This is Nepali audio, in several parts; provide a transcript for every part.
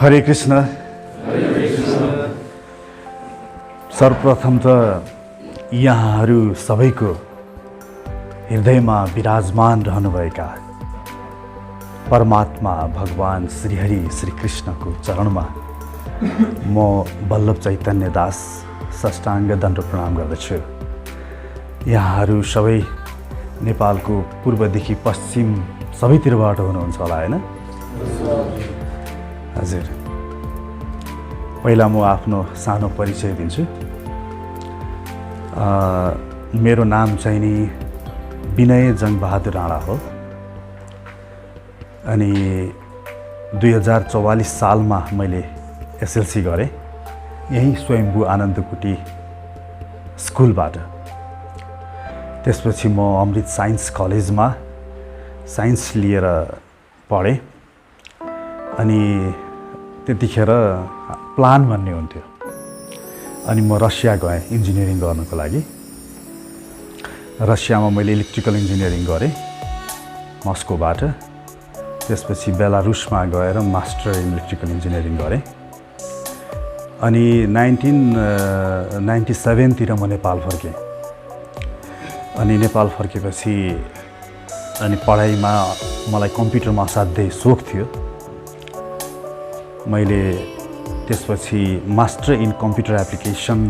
हरे कृष्ण। सर्वप्रथम त यहाँहरू सबैको हृदयमा विराजमान रहनुभएका परमात्मा भगवान श्रीहरि श्रीकृष्णको चरणमा म वल्लभ चैतन्य दास साष्टाङ्ग दण्ड प्रणाम गर्दछु। यहाँहरू सबै नेपालको पूर्वदेखि पश्चिम सबैतिरबाट हुनुहुन्छ होला हैन? हजुर। पहिला म आफ्नो सानो परिचय दिन्छु। मेरो नाम चाहिँ नि विनय जङ्गबहादुर राणा हो अनि 2044 सालमा मैले एसएलसी गरेँ यही स्वयम्भू आनन्दकुटी स्कुलबाट। त्यसपछि म अमृत साइन्स कलेजमा साइन्स लिएर पढेँ अनि त्यतिखेर प्लान भन्ने हुन्थ्यो अनि म रसिया गएँ इन्जिनियरिङ गर्नको लागि। रसियामा मैले इलेक्ट्रिकल इन्जिनियरिङ गरेँ मस्कोबाट। त्यसपछि बेलारुसमा गएर मास्टर इन इलेक्ट्रिकल इन्जिनियरिङ गरेँ अनि 1997 तिर म नेपाल फर्केँ। अनि नेपाल फर्केपछि अनि पढाइमा मलाई कम्प्युटरमा असाध्यै सोख थियो। मैले त्यसपछि मास्टर इन कम्प्युटर एप्लिकेसन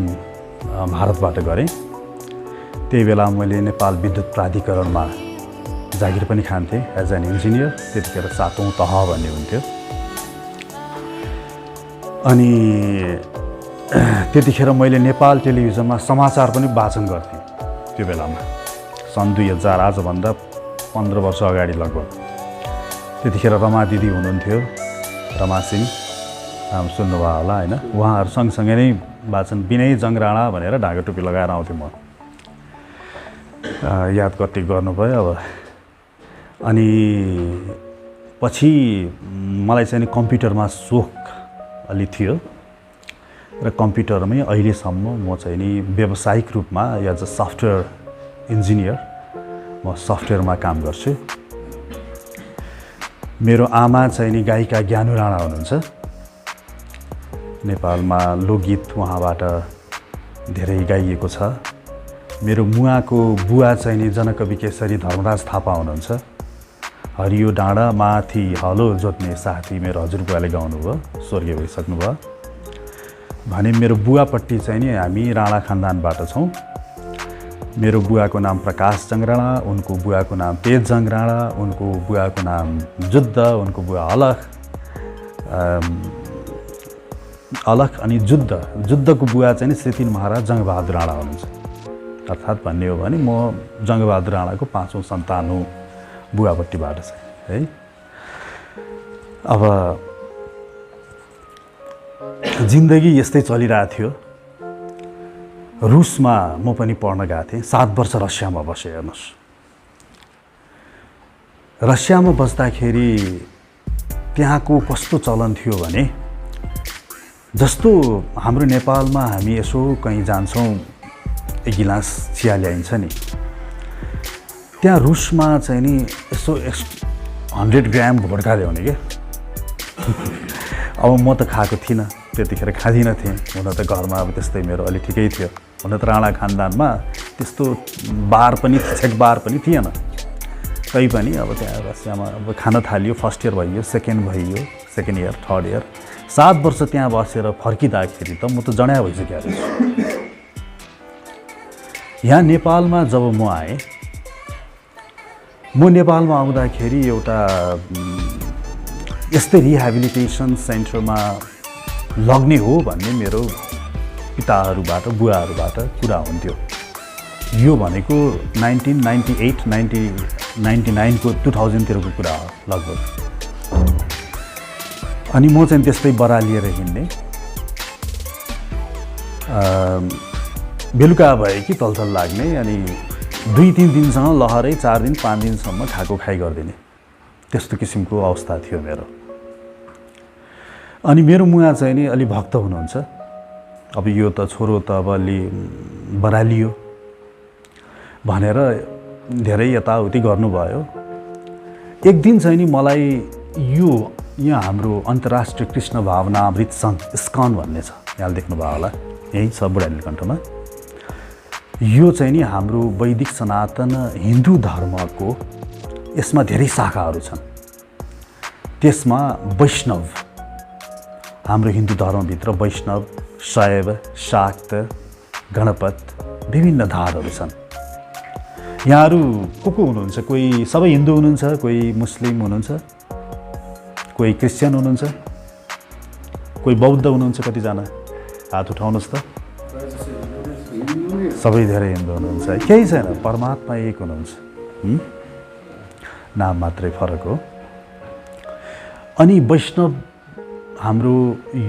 भारतबाट गरेँ। त्यही बेला मैले नेपाल विद्युत प्राधिकरणमा जागिर पनि खान्थेँ एज एन इन्जिनियर। त्यतिखेर 7औं तह भन्ने हुन्थ्यो। अनि त्यतिखेर मैले नेपाल टेलिभिजनमा समाचार पनि वाचन गर्थेँ। त्यो बेलामा सन् 2000 आजभन्दा 15 वर्ष अगाडि लगभग। त्यतिखेर रमा दिदी हुनुहुन्थ्यो, रमा सिंह, नाम सुन्नुभयो होला हैन? उहाँहरू सँगसँगै नै वाचन विनय जङ राणा भनेर ढाका टोपी लगाएर आउँथेँ म। याद कति गर्नुभयो अब। अनि पछि मलाई चाहिँ कम्प्युटरमा सोख अलि थियो र कम्प्युटरमै अहिलेसम्म म चाहिँ नि व्यावसायिक रूपमा एज अ सफ्टवेयर इन्जिनियर म सफ्टवेयरमा काम गर्छु। मेरो आमा चाहिँ नि गायिका ज्ञानु राणा हुनुहुन्छ। नेपालमा लोकगीत उहाँबाट धेरै गाइएको छ। मेरो मुवाको बुवा चाहिँ नि जनकवि केशरी धर्मराज थापा हुनुहुन्छ। हरियो डाँडा माथि हलो जोत्ने साथी मेरो हजुरबुवाले गाउनुभयो, स्वर्गीय भइसक्नुभयो। भने मेरो बुवापट्टि चाहिँ नि हामी राणा खानदानबाट छौँ। मेरो बुवाको नाम प्रकाश जङ राणा, उनको बुवाको नाम तेज जङ राणा, उनको बुवाको नाम जुद्ध, उनको बुवा अलख अनि जुद्धको बुवा चाहिँ नि श्रीतिन महाराज जङ्गबहादुर राणा हुनुहुन्छ। अर्थात् भन्ने हो भने म जङ्गबहादुर राणाको 5औं सन्तान हुँ बुवापट्टिबाट चाहिँ है। अब जिन्दगी यस्तै चलिरहेको थियो। रुसमा म पनि पढ्न गएको थिएँ। 7 वर्ष रसियामा बसेँ। हेर्नुहोस्, रसियामा बस्दाखेरि त्यहाँको कस्तो चलन थियो भने जस्तो हाम्रो नेपालमा हामी यसो कहीँ जान्छौँ एक गिलास चिया ल्याइन्छ नि, त्यहाँ रुसमा चाहिँ नि यसो 100 ग्राम भोड्का ल्याउने क्या। अब म त खाएको थिइनँ, त्यतिखेर खाँदिनँ थिएँ। हुन त घरमा अब त्यस्तै मेरो अलि ठिकै थियो। हुन त राणा खानदानमा त्यस्तो बार पनि छेक बार पनि थिएन। तै पनि अब त्यहाँ रसियामा अब खान थालियो। फर्स्ट इयर भइयो, सेकेन्ड भइयो, सेकेन्ड इयर, थर्ड इयर। 7 वर्ष त्यहाँ बसेर फर्किँदाखेरि त म त जड्या भइसकेको छु। यहाँ नेपालमा जब म आएँ, म नेपालमा आउँदाखेरि एउटा यस्तै रिहेबिलिटेसन सेन्टरमा लग्ने हो भन्ने मेरो पिताहरूबाट बुवाहरूबाट कुरा हुन्थ्यो। यो भनेको 1998, 1999 को 2000 तिरको कुरा हो लगभग। अनि म चाहिँ त्यस्तै बरा लिएर हिँड्ने। बेलुका भए कि तलतल लाग्ने अनि 2-3 दिनसँग लहरै 4 दिन 5 दिनसम्म खाएको खाइ गरिदिने, त्यस्तो किसिमको अवस्था थियो मेरो। अनि मेरो मुवा चाहिँ नि अलि भक्त हुनुहुन्छ। अब यो त छोरो त अब अलि बरालियो भनेर धेरै यताउति गर्नुभयो। एक दिन चाहिँ नि मलाई यो यहाँ हाम्रो अन्तर्राष्ट्रिय कृष्ण भावनामृत सङ्घ इस्कन भन्ने छ, यहाँ देख्नुभयो होला, यही छ बुढा नीलकण्ठमा। यो चाहिँ नि हाम्रो वैदिक सनातन हिन्दू धर्मको यसमा धेरै शाखाहरू छन्। त्यसमा वैष्णव, हाम्रो हिन्दू धर्मभित्र वैष्णव, शैव, शाक्त, गणपत विभिन्न धारहरू छन्। यहाँहरू को हुनुहुन्छ? कोही सबै हिन्दू हुनुहुन्छ, कोही मुस्लिम हुनुहुन्छ, कोही क्रिस्चियन हुनुहुन्छ, कोही बौद्ध हुनुहुन्छ। कतिजना हात उठाउनुहोस् त। सबै धेरै हिन्दू हुनुहुन्छ, केही छैन, परमात्मा एक हुनुहुन्छ, नाम मात्रै फरक हो। अनि वैष्णव हाम्रो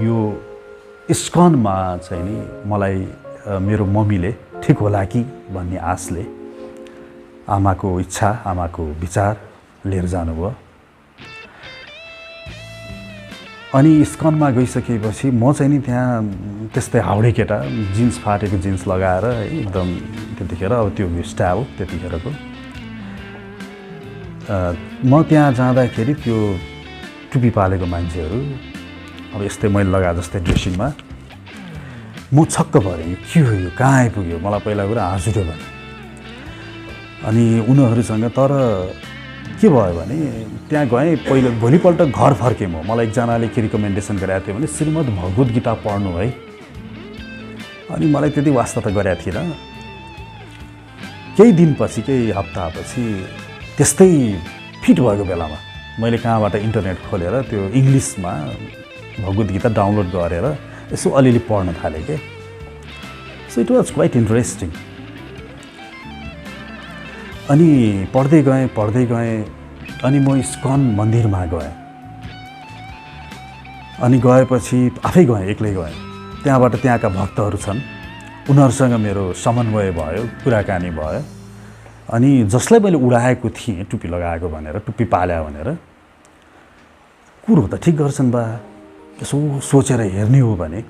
यो इस्कनमा चाहिँ नि मलाई मेरो मम्मीले ठिक होला कि भन्ने आशले, आमाको इच्छा, आमाको विचार लिएर जानुभयो। अनि इस्कनमा गइसकेपछि म चाहिँ नि त्यहाँ त्यस्तै हाउडे केटा, जिन्स फाटेको जिन्स लगाएर एकदम, त्यतिखेर अब त्यो स्टाइल त्यतिखेरको। म त्यहाँ जाँदाखेरि त्यो टुपी पालेको मान्छेहरू अब यस्तै मैले लगाए जस्तै ड्रेसिङमा म छक्क परेँ, यो के हो, यो कहाँ आइपुग्यो? मलाई पहिला कुरा हाँस उठ्यो भने। अनि उनीहरूसँग तर के भयो भने त्यहाँ गएँ, पहिलो भोलिपल्ट घर फर्केँ म। मलाई एकजनाले के रिकमेन्डेसन गरेको थियो भने श्रीमद् भगवत गीता पढ्नु है। अनि मलाई त्यति वास्ता त गरेको थिएन। केही दिनपछि, केही हप्तापछि त्यस्तै फिट भएको बेलामा मैले कहाँबाट इन्टरनेट खोलेर त्यो इङ्ग्लिसमा भगवत गीता डाउनलोड गरेर यसो अलिअलि पढ्न थालेँ के। So it was quite interesting. अनि पढ्दै गएँ अनि म इस्कन मन्दिरमा गएँ। अनि गएपछि आफै गएँ, एक्लै गएँ। त्यहाँबाट त्यहाँका भक्तहरू छन्, उनीहरूसँग मेरो समन्वय भयो, कुराकानी भयो। अनि जसलाई मैले उडाएको थिएँ टुपी लगाएको भनेर, टुपी पाल्या भनेर, कुरो त ठिक गर्छन् बा, यसो सोचेर हेर्ने हो भने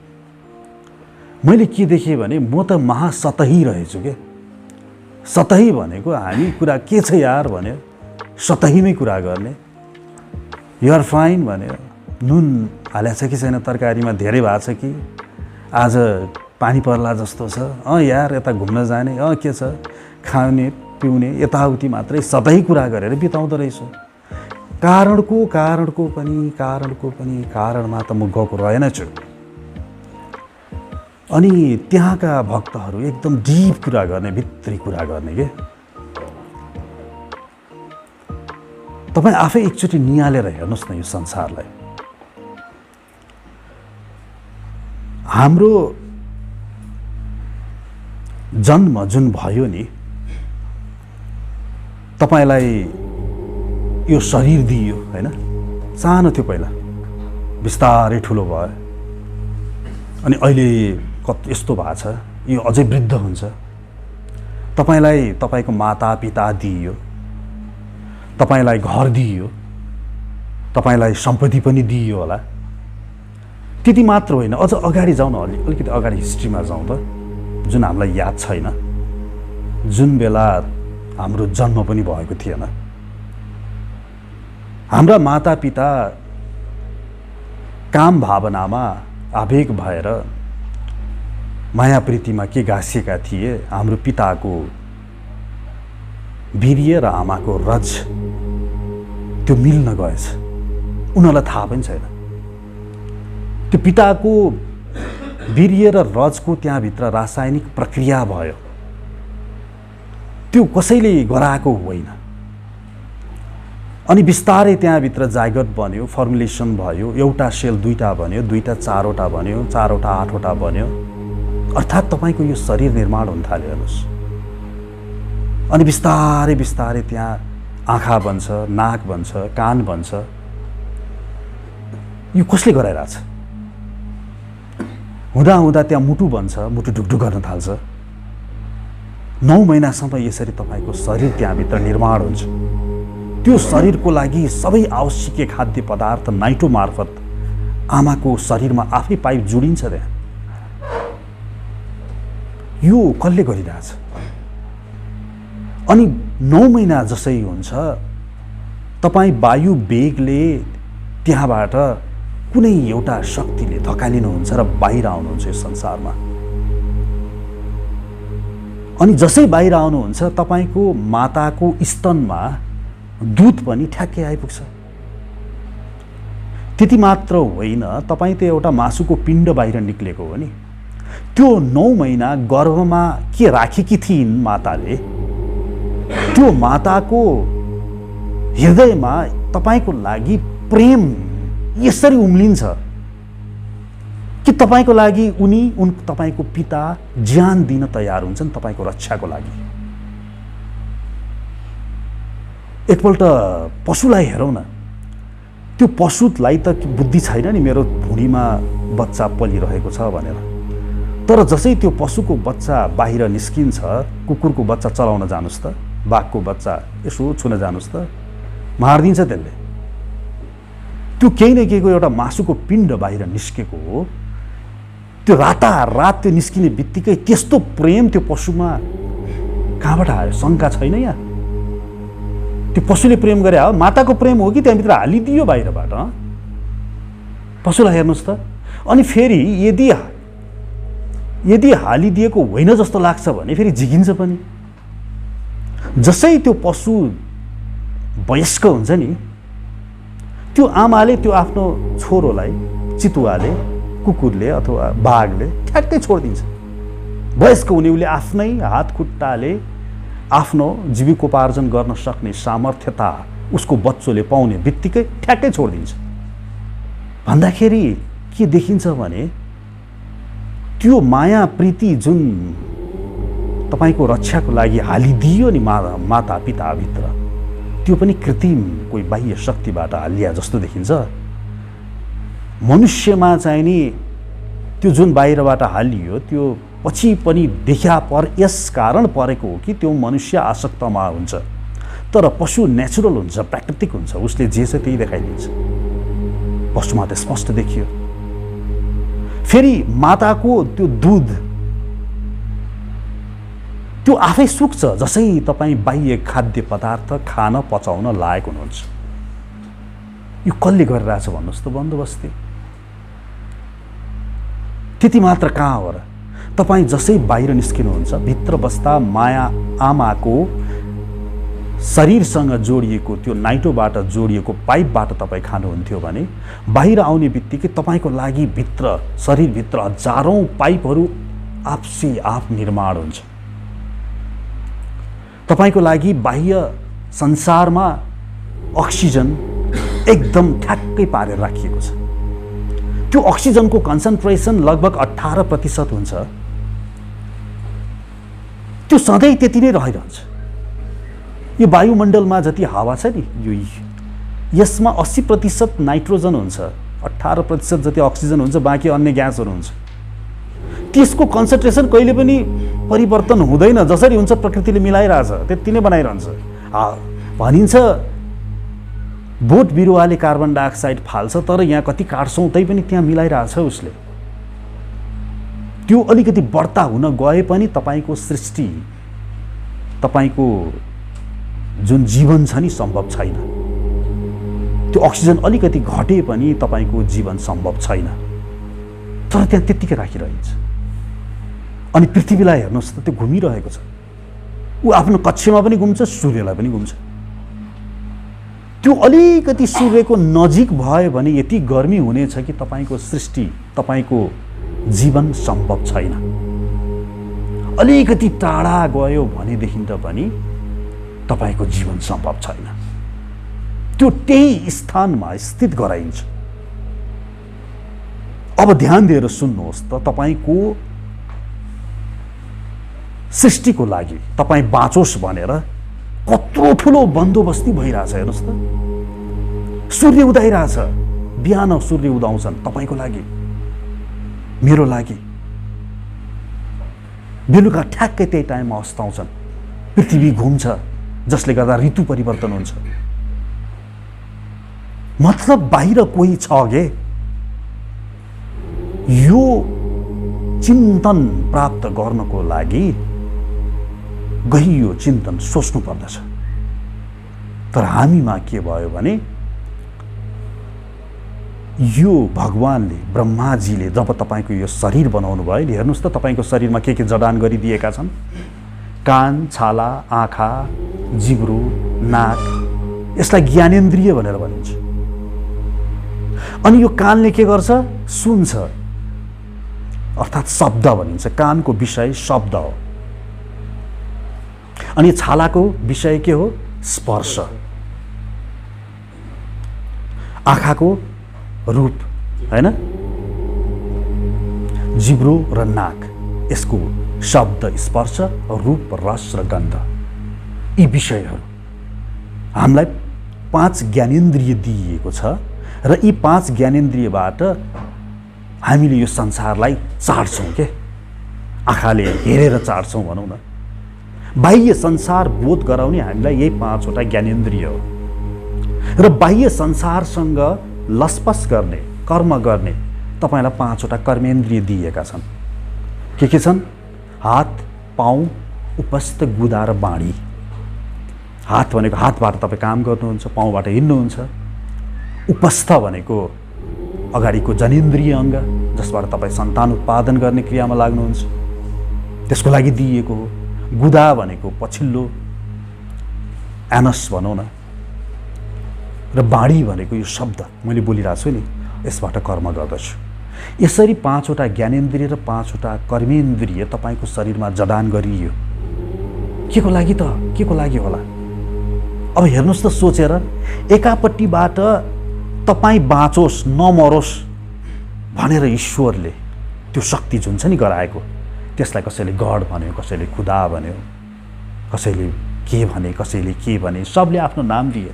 मैले के देखेँ भने म त महासतही रहेछु के। सतही भनेको हामी कुरा के छ यार भन्यो, सतहीमै कुरा गर्ने। युआर फाइन भन्यो, नुन हालेको छ कि छैन तरकारीमा, धेरै भएको छ कि, आज पानी पर्ला जस्तो छ, यार यता घुम्न जाने, के छ, खाने पिउने, यताउति मात्रै सतही कुरा गरेर बिताउँदो रहेछु। कारणको पनि कारणमा त म गएको रहेनछु। अनि त्यहाँका भक्तहरू एकदम डिप कुरा गर्ने, भित्री कुरा गर्ने के। तपाईँ आफै एकचोटि निहालेर हेर्नुहोस् न यो संसारलाई। हाम्रो जन्म जुन भयो नि, तपाईलाई यो शरीर दियो हैन, सानो थियो पहिला, बिस्तारै ठुलो भयो, अनि अहिले यस्तो भएको छ, यो अझै वृद्ध हुन्छ। तपाईलाई तपाईको माता पिता दियो, तपाईलाई घर दियो, तपाईलाई सम्पत्ति पनि दियो होला। त्यति मात्र होइन, अझ अगाडि जाउँ न, अलिकति अगाडि हिस्ट्रीमा जाउँ त, जुन हामीलाई याद छैन, जुन बेला हाम्रो जन्म पनि भएको थिएन। हाम्रा माता पिता काम भावनामा आवेग भएर माया प्रीतिमा के गाँसिएका थिए, हाम्रो पिताको वीर्य र आमाको रज त्यो मिल्न गएछ, उनीहरूलाई थाहा पनि छैन। त्यो पिताको वीर्य र रजको त्यहाँभित्र रासायनिक प्रक्रिया भयो, त्यो कसैले गराएको होइन। अनि बिस्तारै त्यहाँभित्र जाइगोट बन्यो, फर्मुलेसन भयो, एउटा सेल दुईटा बन्यो, दुईटा चारवटा बन्यो, चारवटा आठवटा बन्यो, अर्थात् तपाईको यो शरीर निर्माण हुन थाल्यो। हेर्नुहोस्, अनि बिस्तारै बिस्तारै त्यहाँ आँखा बन्छ, नाक बन्छ, कान बन्छ। यो कसले गराइरहेछ? हुँदा हुँदा त्यहाँ मुटु बन्छ, मुटु ढुकढुक गर्न थाल्छ। 9 महिनासम्म यसरी तपाईको शरीर त्यहाँभित्र निर्माण हुन्छ। त्यो शरीरको लागि सबै आवश्यक खाद्य पदार्थ नाइटो मार्फत आमाको शरीरमा आफै पाइप जोडिन्छ त्यहाँ। यो कसले गरिरहेछ? अनि 9 महिना जसै हुन्छ, तपाईँ वायु वेगले त्यहाँबाट कुनै एउटा शक्तिले धकालिनुहुन्छ र बाहिर आउनुहुन्छ यो संसारमा। अनि जसै बाहिर आउनुहुन्छ तपाईको माताको स्तनमा दूध पनि ठ्याक्कै आइपुग्छ। त्यति मात्र होइन, तपाईँ त एउटा मासुको पिण्ड बाहिर निक्लेको हो नि। त्यो 9 महिना गर्भमा के राखेकी थिइन् माताले, त्यो माताको हृदयमा तपाईको लागि प्रेम यसरी उम्लिन्छ कि तपाईको लागि तपाईको पिता ज्यान दिन तयार हुन्छन् तपाईको रक्षाको लागि। एकपल्ट पशुलाई हेरौँ न, त्यो पशुलाई त बुद्धि छैन नि मेरो भुँडीमा बच्चा पलिरहेको छ भनेर, तर जसै त्यो पशुको बच्चा बाहिर निस्किन्छ, कुकुरको बच्चा चलाउन जानुस् त, बाघको बच्चा यसो छुन जानुस् त, मारिदिन्छ त्यसले। त्यो केही न केहीको एउटा मासुको पिण्ड बाहिर निस्केको हो। त्यो रातारात त्यो निस्किने बित्तिकै त्यस्तो प्रेम त्यो पशुमा कहाँबाट आयो? शङ्का छैन यहाँ। त्यो पशुले प्रेम गरे हो, माताको प्रेम हो कि त्यहाँभित्र हालिदियो बाहिरबाट? पशुलाई हेर्नुहोस् त। अनि फेरि यदि हालिदिएको होइन जस्तो लाग्छ भने फेरि झिकिन्छ पनि। जसै त्यो पशु वयस्क हुन्छ नि, त्यो आमाले त्यो आफ्नो छोरोलाई चितुवाले, कुकुरले अथवा बाघले ठ्याक्कै छोडिदिन्छ। वयस्क हुने उसले आफ्नै हात खुट्टाले आफ्नो जीविकोपार्जन गर्न सक्ने सामर्थ्यता उसको बच्चोले पाउने बित्तिकै ठ्याक्कै छोडिदिन्छ। भन्दाखेरि के देखिन्छ भने त्यो माया प्रीति जुन तपाईको रक्षाको लागि हालिदियो नि माता पिताभित्र, त्यो पनि कृत्रिम कोही बाह्य शक्तिबाट हालिया जस्तो देखिन्छ। मनुष्यमा चाहिँ नि त्यो जुन बाहिरबाट हालियो त्यो पछि पनि देखा यस कारण परेको हो कि त्यो मनुष्य आसक्तमा हुन्छ। तर पशु नेचुरल हुन्छ, प्राकृतिक हुन्छ, उसले जे छ त्यही देखाइदिन्छ। पशुमा त स्पष्ट देखियो। फेरि माताको त्यो दूध त्यो आफै सुक्छ जसै तपाईँ बाह्य खाद्य पदार्थ खान पचाउन लायक हुनुहुन्छ। यो कसले गरिरहेछ भन्नुहोस् त बन्दोबस्ती? त्यति मात्र कहाँ हो र? तपाईँ जसै बाहिर निस्किनुहुन्छ, भित्र बस्दा माया आमाको शरीरसँग जोडिएको त्यो नाइटोबाट जोडिएको पाइपबाट तपाईँ खानुहुन्थ्यो भने बाहिर आउने बित्तिकै तपाईँको लागि भित्र शरीरभित्र हजारौँ पाइपहरू आपसी आप निर्माण हुन्छ। तपाईको लागि बाह्य संसारमा अक्सिजन एकदम ठ्याक्कै पारेर राखिएको छ। त्यो अक्सिजनको कन्सन्ट्रेसन लगभग 18% हुन्छ। त्यो सधैँ त्यति नै रहिरहन्छ। यो वायुमण्डलमा जति हावा छ नि, यसमा 80% नाइट्रोजन हुन्छ, 18% जति अक्सिजन हुन्छ, बाँकी अन्य ग्यासहरू हुन्छ। त्यसको कन्सन्ट्रेसन कहिले पनि परिवर्तन हुँदैन। जसरी हुन्छ प्रकृतिले मिलाइरहेछ, त्यति नै बनाइरहन्छ। भनिन्छ बोट बिरुवाले कार्बन डाइअक्साइड फाल्छ, तर यहाँ कति काट्छौँ तै पनि त्यहाँ मिलाइरहेछ उसले। त्यो अलिकति बढ्ता हुन गए पनि तपाईको सृष्टि, तपाईको जुन जीवन छ नि सम्भव छैन। त्यो अक्सिजन अलिकति घटे पनि तपाईको जीवन सम्भव छैन। तर त्यहाँ त्यत्तिकै राखिरहन्छ। अनि पृथ्वीलाई हेर्नुहोस् त, त्यो घुमिरहेको छ। ऊ आफ्नो कक्षमा पनि घुम्छ, सूर्यलाई पनि घुम्छ। त्यो अलिकति सूर्यको नजिक भयो भने यति गर्मी हुनेछ कि तपाईको सृष्टि, तपाईको जीवन सम्भव छैन। अलिकति टाढा गयो भनेदेखि त पनि तपाईको जीवन सम्भव छैन। त्यो त्यही स्थानमा स्थित गराइन्छ। अब ध्यान दिएर सुन्नुहोस् त, तपाईको सृष्टिको लागि तपाईँ बाँचोस् भनेर कत्रो ठुलो बन्दोबस्ती भइरहेछ। हेर्नुहोस् त, सूर्य उदाइरहेछ। बिहान सूर्य उदाउँछन् तपाईको लागि, मेरो लागि। बेलुका ठ्याक्कै त्यही टाइममा अस्ताउँछन्। पृथ्वी घुम्छ, जसले गर्दा ऋतु परिवर्तन हुन्छ। मतलब बाहिर कोही छ गे। यो चिन्तन प्राप्त गर्नको लागि गहिरो चिन्तन सोच्नु पर्दछ। तर हामीमा के भयो भने यो भगवानले ब्रह्माजीले जब तपाईँको यो शरीर बनाउनु भयो नि, हेर्नुहोस् त तपाईँको शरीरमा के जडान गरिदिएका छन्। कान, छाला, आँखा, जिब्रो, नाक, यसलाई ज्ञानेन्द्रिय भनेर भनिन्छ। अनि यो कानले के गर्छ? सुन्छ, अर्थात् शब्द भनिन्छ। कानको विषय शब्द हो। अनि छालाको विषय के हो? स्पर्श। आँखाको रूप, हैन? जिब्रो र नाक, यसको शब्द, स्पर्श, रूप, रस र गन्ध, यी विषयहरू हामीलाई 5 ज्ञानेन्द्रिय दिइएको छ र यी 5 ज्ञानेन्द्रियबाट हामीले यो संसारलाई चाड्छौँ के। आँखाले हेरेर चाड्छौँ भनौँ न। बाह्य संसार बोध गराउने हामीलाई यही 5वटा ज्ञानेन्द्रिय हो। र बाह्य संसारसँग लसपस गर्ने, कर्म गर्ने तपाईँलाई 5वटा कर्मेन्द्रिय दिएका छन्। के छन्? हात, पाउ, उपस्थ, गुदा र बाणी। हात भनेको हातबाट तपाईँ काम गर्नुहुन्छ, पाउबाट हिँड्नुहुन्छ। उपस्थ भनेको अगाडिको जनेन्द्रिय अङ्ग, जसबाट तपाईँ सन्तान उत्पादन गर्ने क्रियामा लाग्नुहुन्छ, त्यसको लागि दिइएको हो। गुदा भनेको पछिल्लो एनस भनौँ न। र बाणी भनेको यो शब्द मैले बोलिरहेको छु नि, यसबाट कर्म गर्दछु। यसरी 5वटा ज्ञानेन्द्रिय र 5वटा कर्मेन्द्रिय तपाईँको शरीरमा जडान गरियो। के को लागि त? के को लागि होला? अब हेर्नुहोस् त सोचेर, एकापट्टिबाट तपाईँ बाँचोस्, नमरोस् भनेर ईश्वरले त्यो शक्ति जुन छ नि गराएको, त्यसलाई कसैले गड भन्यो, कसैले खुदा भन्यो, कसैले के भने, कसैले के भने, सबले आफ्नो नाम दिए।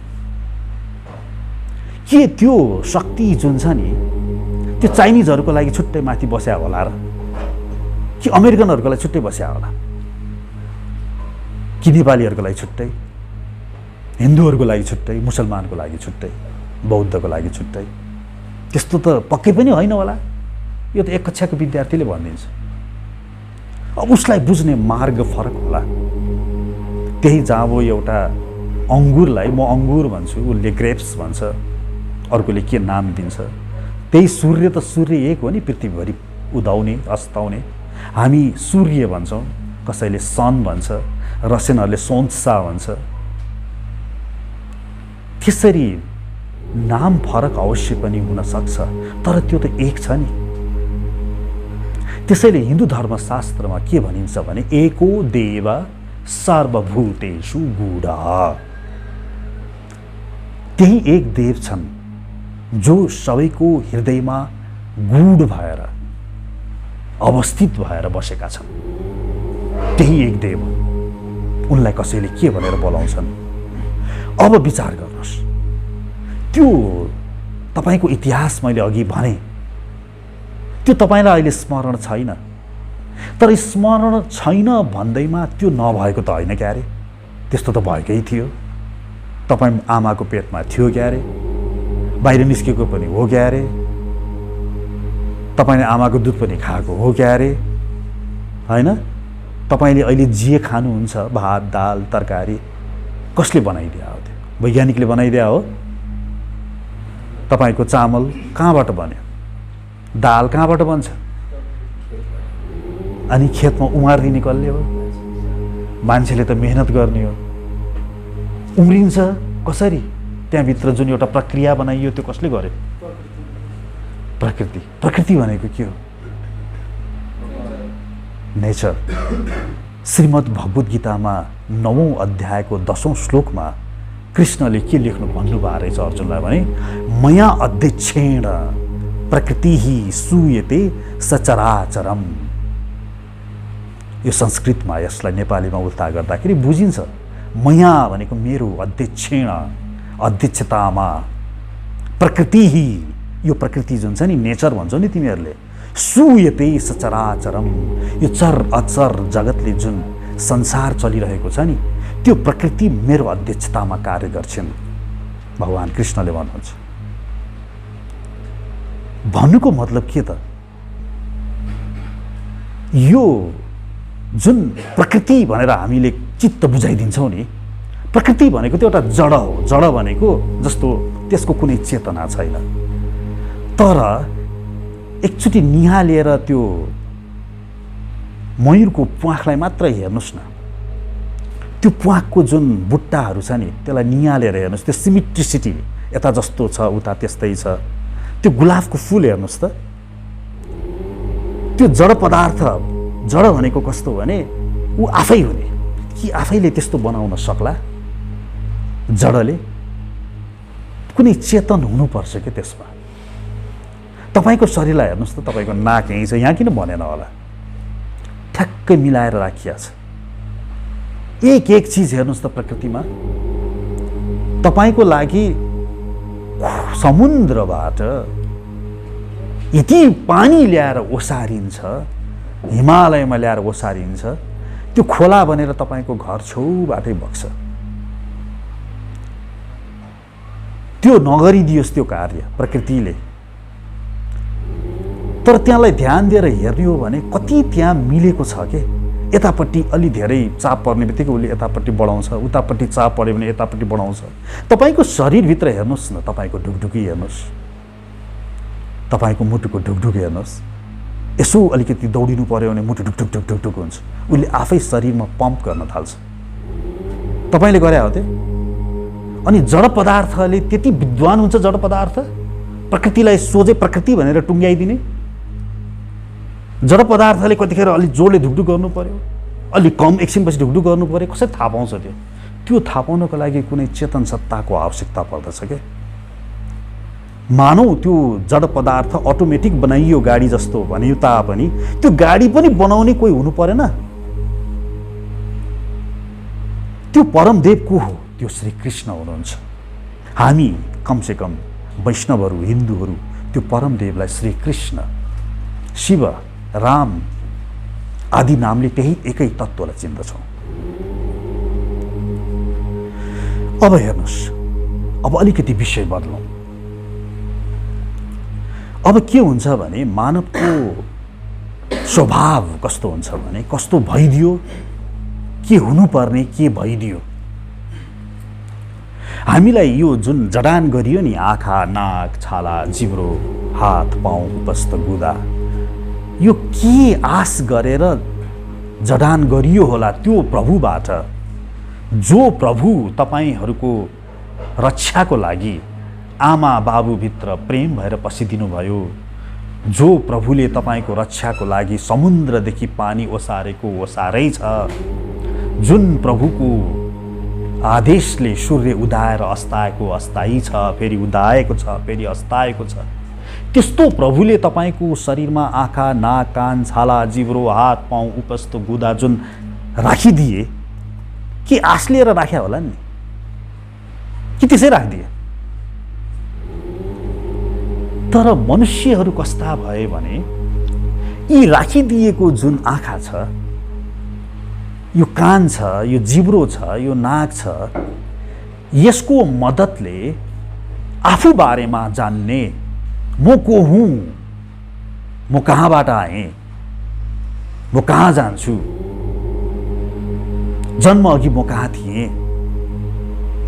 के त्यो शक्ति जुन छ नि, त्यो चाइनिजहरूको लागि छुट्टै माथि बस्या होला र कि अमेरिकनहरूको लागि छुट्टै बस्या होला? कि नेपालीहरूको लागि छुट्टै, हिन्दूहरूको लागि छुट्टै, मुसलमानको लागि छुट्टै, बौद्धको लागि छुट्टै? त्यस्तो त पक्कै पनि होइन होला। यो त एक कक्षाको विद्यार्थीले भनिदिन्छ। अब उसलाई बुझ्ने मार्ग फरक होला। त्यही जहाँ अब एउटा अङ्गुरलाई म अङ्गुर भन्छु, उसले ग्रेप्स भन्छ, अर्कोले के नाम दिन्छ। त्यही सूर्य त सूर्य एक हो नि, पृथ्वीभरि उदाउने अस्ताउने। हामी सूर्य भन्छौँ, कसैले सन भन्छ, रसियनहरूले सोन्सा भन्छ। त्यसरी नाम फरक अवश्य पनि हुन सक्छ, तर त्यो त एक छ नि। त्यसैले हिन्दू धर्मशास्त्रमा के भनिन्छ भने एको देव सर्वभूतेषु गूढः। त्यही एक देव छन् जो सबैको हृदयमा गूढ भएर अवस्थित भएर बसेका छन्। त्यही एक देव, उनलाई कसैले के भनेर बोलाउँछन्? अब विचार गर्नुहोस्। त्यो तपाईको इतिहास मैले अघि भने, त्यो तपाईलाई अहिले स्मरण छैन। तर स्मरण छैन भन्दैमा त्यो नभएको त होइन क्यारे? त्यस्तो त भएकै थियो। तपाईँ आमाको पेटमा थियो क्यारे? बाहिर निस्केको पनि हो क्यारे? तपाईँले आमाको दुध पनि खाएको हो क्यारे? होइन? तपाईँले अहिले जे खानुहुन्छ, भात, दाल, तरकारी, कसले बनाइदिया हो? त्यो वैज्ञानिकले बनाइदिया हो? तपाईँको चामल कहाँबाट बन्यो? दाल कहाँबाट बन्छ? अनि खेतमा उमारिदिने कसले हो? मान्छेले त मेहनत गर्ने हो। उम्रिन्छ कसरी? त्यहाँभित्र जुन एउटा प्रक्रिया बनाइयो त्यो कसले गर्यो? प्रकृति। प्रकृति भनेको के हो? नेचर। श्रीमद् भगवद् गीतामा 9औं अध्यायको 10औं श्लोकमा कृष्णले के लेख्नु भन्नुभएको रहेछ अर्जुनलाई भने, मया अध्यक्षेण प्रकृतिः सूयते सचराचरम। यो संस्कृतमा यसलाई नेपालीमा उल्टा गर्दाखेरि बुझिन्छ। मया भनेको मेरो, अध्यक्षेण अध्यक्षतामा, प्रकृतिः यो प्रकृति जुन छ नि, नेचर भन्छौ नि तिमीहरूले, सूयते सचराचरम यो चर अचर जगतले जुन संसार चलिरहेको छ नि, त्यो प्रकृति मेरो अध्यक्षतामा कार्य गर्छन्। भगवान कृष्णले भन्नुहुन्छ। भन्नुको मतलब के त? यो जुन प्रकृति भनेर हामीले चित्त बुझाइदिन्छौँ नि, प्रकृति भनेको त्यो एउटा जड हो। जड भनेको जस्तो त्यसको कुनै चेतना छैन। तर एकचोटि निहालेर त्यो मयूरको प्वाखलाई मात्र हेर्नुहोस् न, त्यो प्वाखको जुन बुट्टाहरू छ नि त्यसलाई निहालेर हेर्नुहोस्, त्यो सिमेट्रिसिटी यता जस्तो छ उता त्यस्तै छ। त्यो गुलाबको फुल हेर्नुहोस् त, त्यो जड पदार्थ, जड भनेको कस्तो भने ऊ आफै हुने कि आफैले त्यस्तो बनाउन सक्ला? जडले कुनै चेतन हुनुपर्छ कि त्यसमा। तपाईँको शरीरलाई हेर्नुहोस् त, तपाईँको नाक यहीँ छ, यहाँ किन बनेन होला? ठ्याक्कै मिलाएर राखिया छ। एक एक चिज हेर्नुहोस् त प्रकृतिमा। तपाईँको लागि समुद्रबाट यति पानी ल्याएर ओसारिन्छ, हिमालयमा ल्याएर ओसारिन्छ, त्यो खोला बनेर तपाईँको घर छेउबाटै बग्छ। त्यो नगरिदियोस् त्यो कार्य प्रकृतिले, तर त्यहाँलाई ध्यान दिएर हेर्ने हो भने कति त्यहाँ मिलेको छ के। यतापट्टि अलि धेरै चाप पर्ने बित्तिकै उसले यतापट्टि बढाउँछ, उतापट्टि चाप पऱ्यो भने यतापट्टि बढाउँछ। तपाईँको शरीरभित्र हेर्नुहोस् न, तपाईँको ढुकढुकी हेर्नुहोस्, तपाईँको मुटुको ढुकढुकी हेर्नुहोस्। यसो अलिकति दौडिनु पऱ्यो भने मुटु ढुकढुक ढुकढुक ढुक हुन्छ, उसले आफै शरीरमा पम्प गर्न थाल्छ। तपाईँले गरे हो त्यो? अनि जड पदार्थले त्यति विद्वान हुन्छ, जड पदार्थ प्रकृतिलाई सोझै प्रकृति भनेर टुङ्ग्याइदिने। जड पदार्थले कतिखेर अलिक जोडले ढुकढुक गर्नु पर्यो, अलिक कम एकछिनपछि ढुकढुक गर्नु पर्यो। कसरी थाहा पाउँछ त्यो? त्यो थाहा पाउनको लागि कुनै चेतन सत्ताको आवश्यकता पर्दछ के। मानौ त्यो जड पदार्थ अटोमेटिक बनाइयो गाडी जस्तो भनियो तापनि त्यो गाडी पनि बनाउने कोही हुनु परेन? त्यो परमदेव को हो? त्यो श्री कृष्ण हुनुहुन्छ। हामी कमसे कम वैष्णवहरू, हिन्दूहरू त्यो परमदेवलाई श्री कृष्ण, शिव, राम आदि नामले त्यही एकै तत्त्वलाई चिन्दछौँ। अब हेर्नुहोस्, अब अलिकति विषय बदलौँ। अब के हुन्छ भने मानवको स्वभाव कस्तो हुन्छ भने, कस्तो भइदियो, के हुनुपर्ने के भइदियो। हामीलाई यो जुन जडान गरियो नि, आँखा, नाक, छाला, जिब्रो, हात, पाउ, उपस्थ, गुदा, यो के आश गरेर जडान गरियो होला? त्यो प्रभुबाट, जो प्रभु तपाईहरूको रक्षाको लागि आमा बाबुभित्र प्रेम भएर पसिदिनु भयो, जो प्रभुले तपाईँको रक्षाको लागि समुद्रदेखि पानी ओसारेको ओसारै छ, जुन प्रभुको आदेशले सूर्य उदाएर अस्ताएको अस्ताई छ, फेरि उदाएको छ, फेरि अस्ताएको छ, त्यस्तो प्रभुले तपाईँको शरीरमा आँखा, नाक, कान, छाला, जिब्रो, हात, पाउ, उपस्थ, गुदा जुन राखिदिए, के आश लिएर राख्या होला नि कि त्यसै राखिदिए? तर मनुष्यहरू कस्ता भए भने यी राखिदिएको जुन आँखा छ, यो कान छ, यो जिब्रो छ, यो नाक छ, यसको मद्दतले आफू बारेमा जान्ने, म को हुँ, म कहाँबाट आएँ, म कहाँ जान्छु, जन्म अघि म कहाँ थिएँ,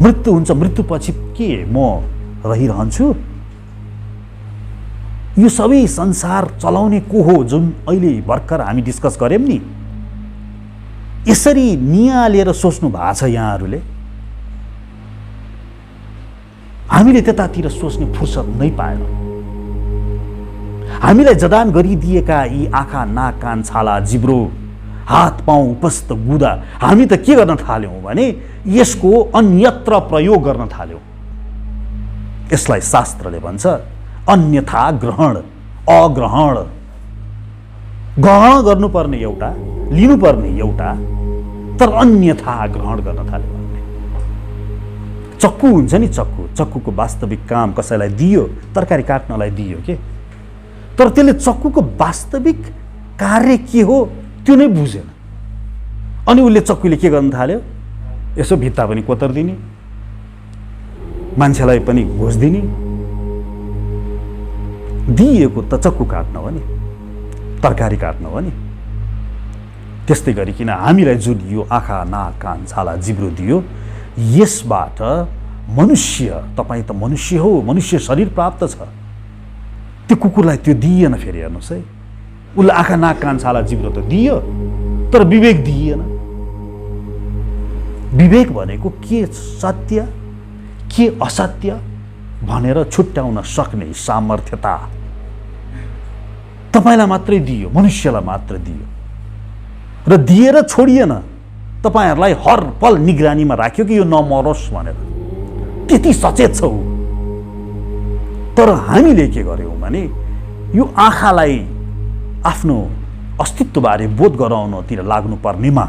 मृत्यु हुन्छ, मृत्युपछि के म रहिरहन्छु, यो सबै संसार चलाउने को हो, जुन अहिले भर्खर हामी डिस्कस गर्यौं नि, यसरी नियालेर सोच्नु भएको छ यहाँहरूले? हामीले त्यतातिर सोच्ने फुर्सद नै पाएनौँ। हामीलाई जडान गरिदिएका यी आँखा, नाक, कान, छाला, जिब्रो, हात, पाउ, उपस्थ, गुदा, हामी त के गर्न थाल्यौँ भने यसको अन्यत्र प्रयोग गर्न थाल्यौँ। यसलाई शास्त्रले भन्छ अन्यथा ग्रहण, अग्रहण। ग्रहण गर्नुपर्ने एउटा, लिनुपर्ने एउटा, तर अन्यथा ग्रहण गर्न थाल्यो। चक्कु हुन्छ नि, चक्कुको वास्तविक काम कसैलाई दियो, तरकारी काट्नलाई दियो के, तर त्यसले चक्कुको वास्तविक कार्य के हो त्यो नै बुझेन। अनि उसले चक्कुले के गर्न थाल्यो, यसो भित्ता पनि कोतरिदिने, मान्छेलाई पनि घोष दिने। दिएको त चक्कु काट्न हो नि, तरकारी काट्न हो नि। त्यस्तै गरिकन हामीलाई जुन यो आँखा, नाक, कान, छाला, जिब्रो दियो, यसबाट मनुष्य, तपाईँ त मनुष्य हो, मनुष्य शरीर प्राप्त छ, त्यो कुकुरलाई त्यो दिइएन। फेरि हेर्नुहोस् है, उसले आँखा नाक कान छाला जिब्रो त दियो, तर विवेक दिइएन। विवेक भनेको के सत्य के असत्य भनेर छुट्याउन सक्ने सामर्थ्यता तपाईलाई मात्रै दियो, मनुष्यलाई मात्र दियो, र दिएर छोडिएन। तपाईहरुलाई हर पल निगरानीमा राख्यो कि यो नमरोस् भनेर, त्यति सचेत छ ऊ। तर हामीले के गर्यौं भने यो आँखालाई आफ्नो अस्तित्वबारे बोध गराउनतिर लाग्नु पर्नेमा,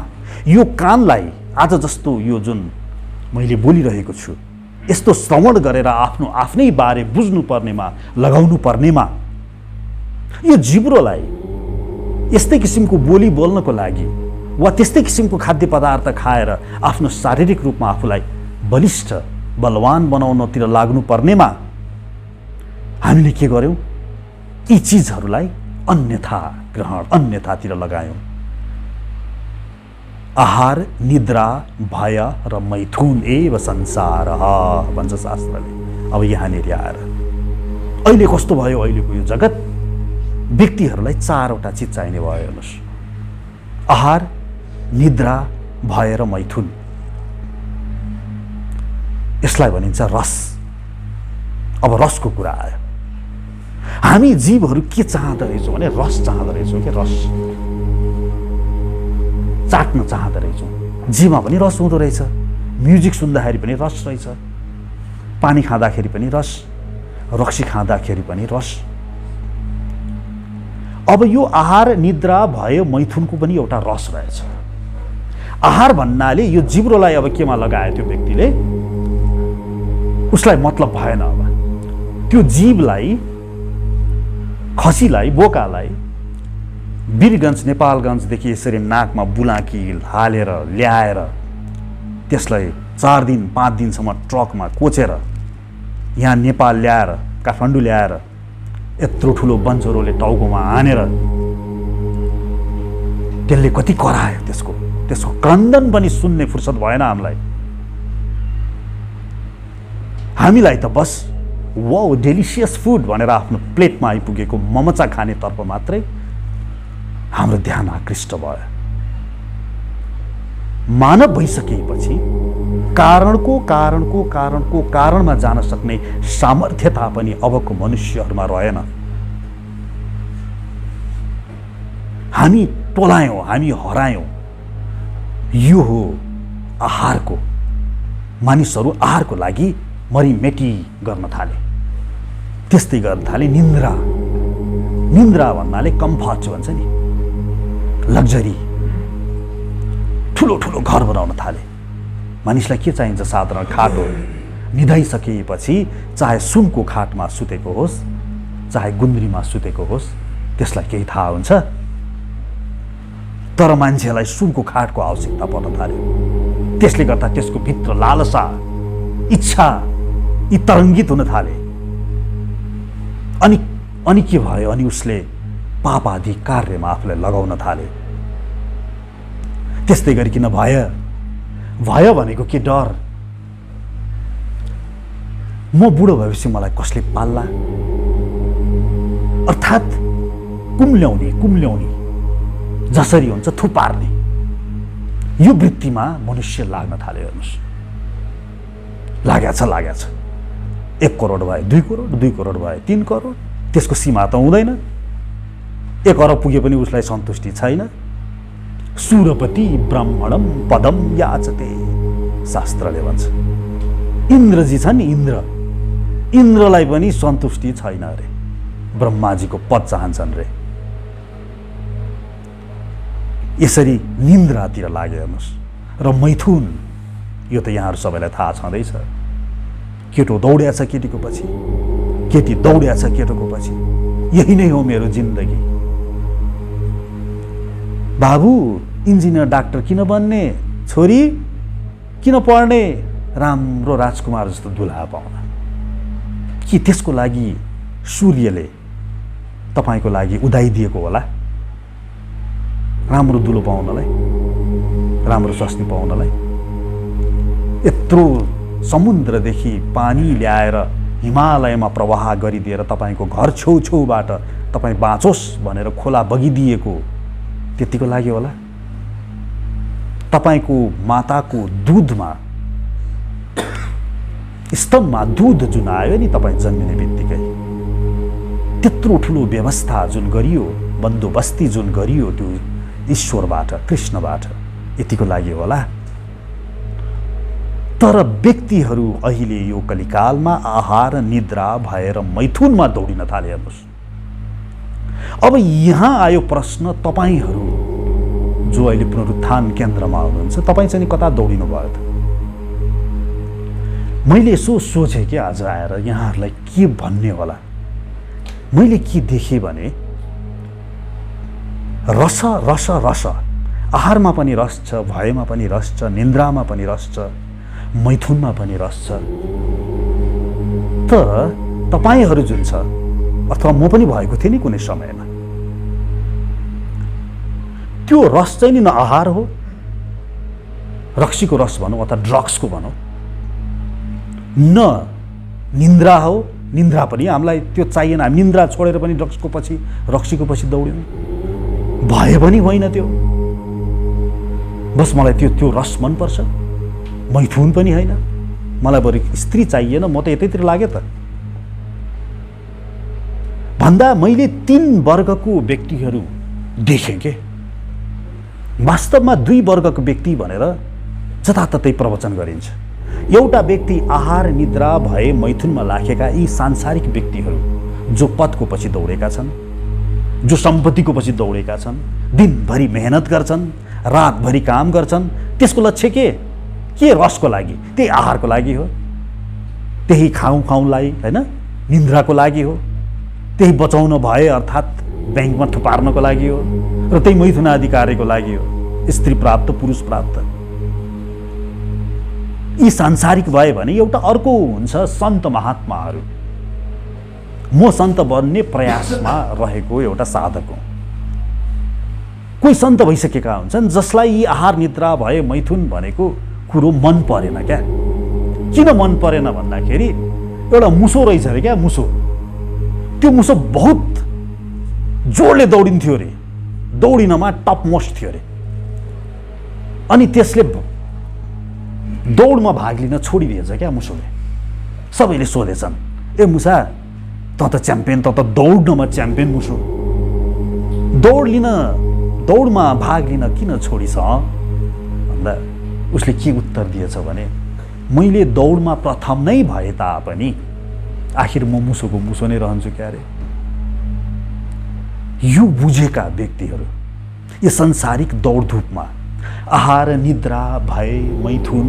यो कानलाई आज जस्तो यो जुन मैले बोलिरहेको छु यस्तो श्रवण गरेर आफ्नो आफ्नै बारे बुझ्नु पर्नेमा लगाउनु पर्नेमा, यो जिब्रोलाई यस्तै किसिमको बोली बोल्नको लागि वा त्यस्तै किसिमको खाद्य पदार्थ खाएर आफ्नो शारीरिक रूपमा आफूलाई बलिष्ठ बलवान बनाउनतिर लाग्नु पर्नेमा हामीले के गर्यौं? यी चीजहरूलाई अन्यथा ग्रहण, अन्यथातिर लगायौं। आहार, निद्रा, भय र मैथुन एव संसारः भन्छ शास्त्रले। अब यहाँनिर आएर अहिले कस्तो भयो? अहिलेको यो जगत व्यक्तिहरूलाई चारवटा चिज चाहिने भयो। हेर्नुहोस्, आहार, निद्रा, भय र मैथुन। यसलाई भनिन्छ रस। अब रसको कुरा आयो। हामी जीवहरू के चाहँदो रहेछौँ भने रस चाहँदो रहेछौँ कि रस चाट्न चाहँदो रहेछौँ। जीवमा पनि रस हुँदो रहेछ, म्युजिक सुन्दाखेरि पनि रस रहेछ, पानी खाँदाखेरि पनि रस, रक्सी खाँदाखेरि पनि रस। अब यो आहार, निद्रा, भय, मैथुनको पनि एउटा रस रहेछ। आहार भन्नाले यो जिब्रोलाई अब केमा लगायो त्यो व्यक्तिले, उसलाई मतलब भएन। अब त्यो जीवलाई, खसीलाई, बोकालाई वीरगञ्ज नेपालगञ्जदेखि यसरी नाकमा बुलाकी हालेर ल्याएर त्यसलाई 4 दिन 5 दिनसम्म ट्रकमा कोचेर यहाँ नेपाल ल्याएर, काठमाडौँ ल्याएर यत्रो ठुलो बन्चरोले टाउकोमा हानेर त्यसले कति करायो, त्यसको क्रन्दन पनि सुन्ने फुर्सद भएन हामीलाई। हामीलाई त बस वाउ डेलिसियस फुड भनेर आफ्नो प्लेटमा आइपुगेको ममचा खाने तर्फ मात्रै हाम्रो ध्यान आकृष्ट भयो। मानव भइसकेपछि कारणको कारणमा जान सक्ने सामर्थ्यता पनि अबको मनुष्यहरूमा रहेन। हामी टोलायौं, हामी हरायौं। यो हो आहारको, मानिसहरू आहारको लागि मरिमेटी गर्न थाले। त्यस्तै गर्न थाले निन्द्रा। निन्द्रा भन्नाले कम्फर्ट भन्छ नि, लग्जरी। ठुलो ठुलो घर बनाउन थाले। मानिसलाई के चाहिन्छ? साधारण खाट हो। निधाइसकेपछि चाहे सुनको खाटमा सुतेको होस्, चाहे गुन्द्रीमा सुतेको होस्, त्यसलाई केही थाहा हुन्छ? तर मान्छेलाई सुनको खाटको आवश्यकता पर्न थाल्यो। त्यसले गर्दा त्यसको भित्र लालसा, इच्छा यी तरङ्गित हुन थाले। अनि के भयो? अनि उसले पाप आदि कार्यमा आफूलाई लगाउन थाले। त्यस्तै गरिकन भय भनेको के? डर। म बुढो भएपछि मलाई कसले पाल्ला, अर्थात् कुम्ल्याउने जसरी हुन्छ थुपार्ने, यो वृत्तिमा मनुष्य लाग्न थाल्यो। हेर्नुहोस्, लाग्या छ। 1 करोड भए 2 करोड, 2 करोड भए 3 करोड, त्यसको सीमा त हुँदैन। 1 अरब पुगे पनि उसलाई सन्तुष्टि छैन। सुरपति ब्राह्मणम पदम याचते शास्त्रले भन्छ। इन्द्रजी छन्, इन्द्रलाई पनि सन्तुष्टि छैन अरे, ब्रह्माजीको पद चाहन्छन् रे। यसरी निन्द्रातिर लाग्यो। हेर्नुहोस्, र मैथुन, यो त यहाँहरू सबैलाई थाहा छँदैछ। केटो दौड्या छ केटीको पछि, केटी दौड्या छ केटोको पछि। यही नै हो मेरो जिन्दगी। बाबु इन्जिनियर डाक्टर किन बन्ने, छोरी किन पढ्ने, राम्रो राजकुमार जस्तो दुल्हा पाउन। के त्यसको लागि सूर्यले तपाईको लागि उदाइदिएको होला? राम्रो दुलो पाउनलाई, राम्रो स्वास्नी पाउनलाई। यत्रो समुद्रदेखि पानी ल्याएर हिमालयमा प्रवाह गरिदिएर तपाईँको घर छेउछेउबाट तपाईँ बाँचोस् भनेर खोला बगिदिएको त्यतिको लागि होला? तपाईँको माताको दुधमा, स्तनमा दुध जुन आयो नि तपाईँ जन्मिने बित्तिकै, त्यत्रो ठुलो व्यवस्था जुन गरियो, बन्दोबस्ती जुन गरियो त्यो ईश्वरबाट, कृष्णबाट, यतिको लागि होला? तर व्यक्तिहरू अहिले यो कलिकालमा आहार निद्रा भएर मैथुनमा दौडिन थाले। हेर्नुहोस्, अब यहाँ आयो प्रश्न, तपाईँहरू जो अहिले पुनरुत्थान केन्द्रमा हुनुहुन्छ, तपाईँ चाहिँ कता दौडिनु भयो त? मैले यसो सोचेँ कि आज आएर यहाँहरूलाई के भन्ने होला। मैले के देखेँ भने रस रस रस, आहारमा पनि रस छ, भयमा पनि रस छ, निन्द्रामा पनि रस छ, मैथुनमा पनि रस छ। तर तपाईँहरू जुन छ, अथवा म पनि भएको थिएँ नि कुनै समयमा, त्यो रस चाहिँ नि न आहार हो, रक्सीको रस भनौँ अथवा ड्रग्सको भनौँ, न निन्द्रा हो, निन्द्रा पनि हामीलाई त्यो चाहिएन। हामी निन्द्रा छोडेर पनि ड्रग्सको पछि, रक्सीको पछि दौड्यौँ। भए पनि होइन त्यो, बस मलाई त्यो रस मनपर्छ, मैथुन पनि होइन, मलाई बरु स्त्री चाहिएन, म त यतैतिर लागेँ त भन्दा मैले 3 वर्गको व्यक्तिहरू देखेँ के। वास्तवमा 2 वर्गको व्यक्ति भनेर जताततै प्रवचन गरिन्छ। एउटा व्यक्ति आहार निद्रा भए मैथुनमा लागेका यी सांसारिक व्यक्तिहरू जो पदको पछि दौडेका छन्, जो सम्पत्तिको पछि दौडेका छन्, दिनभरि मेहनत गर्छन्, रातभरि काम गर्छन्। त्यसको लक्ष्य के रसको लागि, त्यही आहारको लागि हो, त्यही खाउलाई होइन, निन्द्राको लागि हो, त्यही बचाउन भए अर्थात् ब्याङ्कमा थुपार्नको लागि हो, र त्यही मैथुनाधिकारको लागि हो, स्त्री प्राप्त पुरुष प्राप्त। यी सांसारिक भए भने एउटा अर्को हुन्छ सन्त महात्माहरू। म सन्त बन्ने प्रयासमा रहेको एउटा साधक हुँ। कोही सन्त भइसकेका हुन्छन् जसलाई यी आहार निद्रा भए मैथुन भनेको कुरो मन परेन। क्या किन मन परेन भन्दाखेरि एउटा मुसो रहेछ अरे, क्या मुसो, त्यो मुसो बहुत जोडले दौडिन्थ्यो अरे, दौडिनमा टप मोस्ट थियो अरे, अनि त्यसले दौडमा भाग लिन छोडिदिएछ क्या मुसोले। सबैले सोधेछन्, ए मुसा त च्याम्पियन, त दौड्नमा च्याम्पियन मुसो, दौडमा भाग लिन किन छोडिछ भन्दा उसले के उत्तर दिएछ भने, मैले दौडमा प्रथम नै भए तापनि आखिर म मुसोको मुसो नै रहन्छु क्या अरे। यो बुझेका व्यक्तिहरू यो संसारिक दौडधुपमा आहार निद्रा भय मैथुन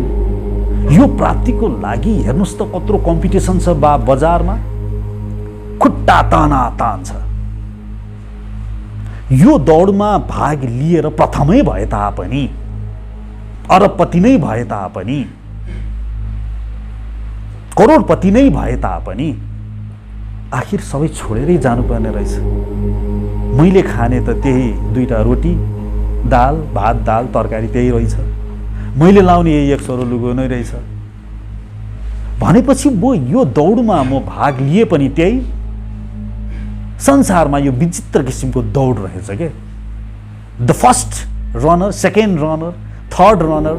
यो प्राप्तिको लागि हेर्नुस् त कत्रो कम्पिटिसन छ बजारमा, खुट्टा तान छ। यो दौडमा भाग लिएर प्रथमै भए तापनि, अरबपति नै भए तापनि, करोडपति नै भए तापनि आखिर सबै छोडेरै जानुपर्ने रहेछ। मैले खाने त त्यही 2टा रोटी, दाल भात, दाल तरकारी त्यही रहेछ, मैले लाउने यही 1 सरो लुगो नै रहेछ भनेपछि म यो दौडमा म भाग लिए पनि त्यही संसारमा यो विचित्र किसिमको दौड रहेछ के। The first runner, second runner, third runner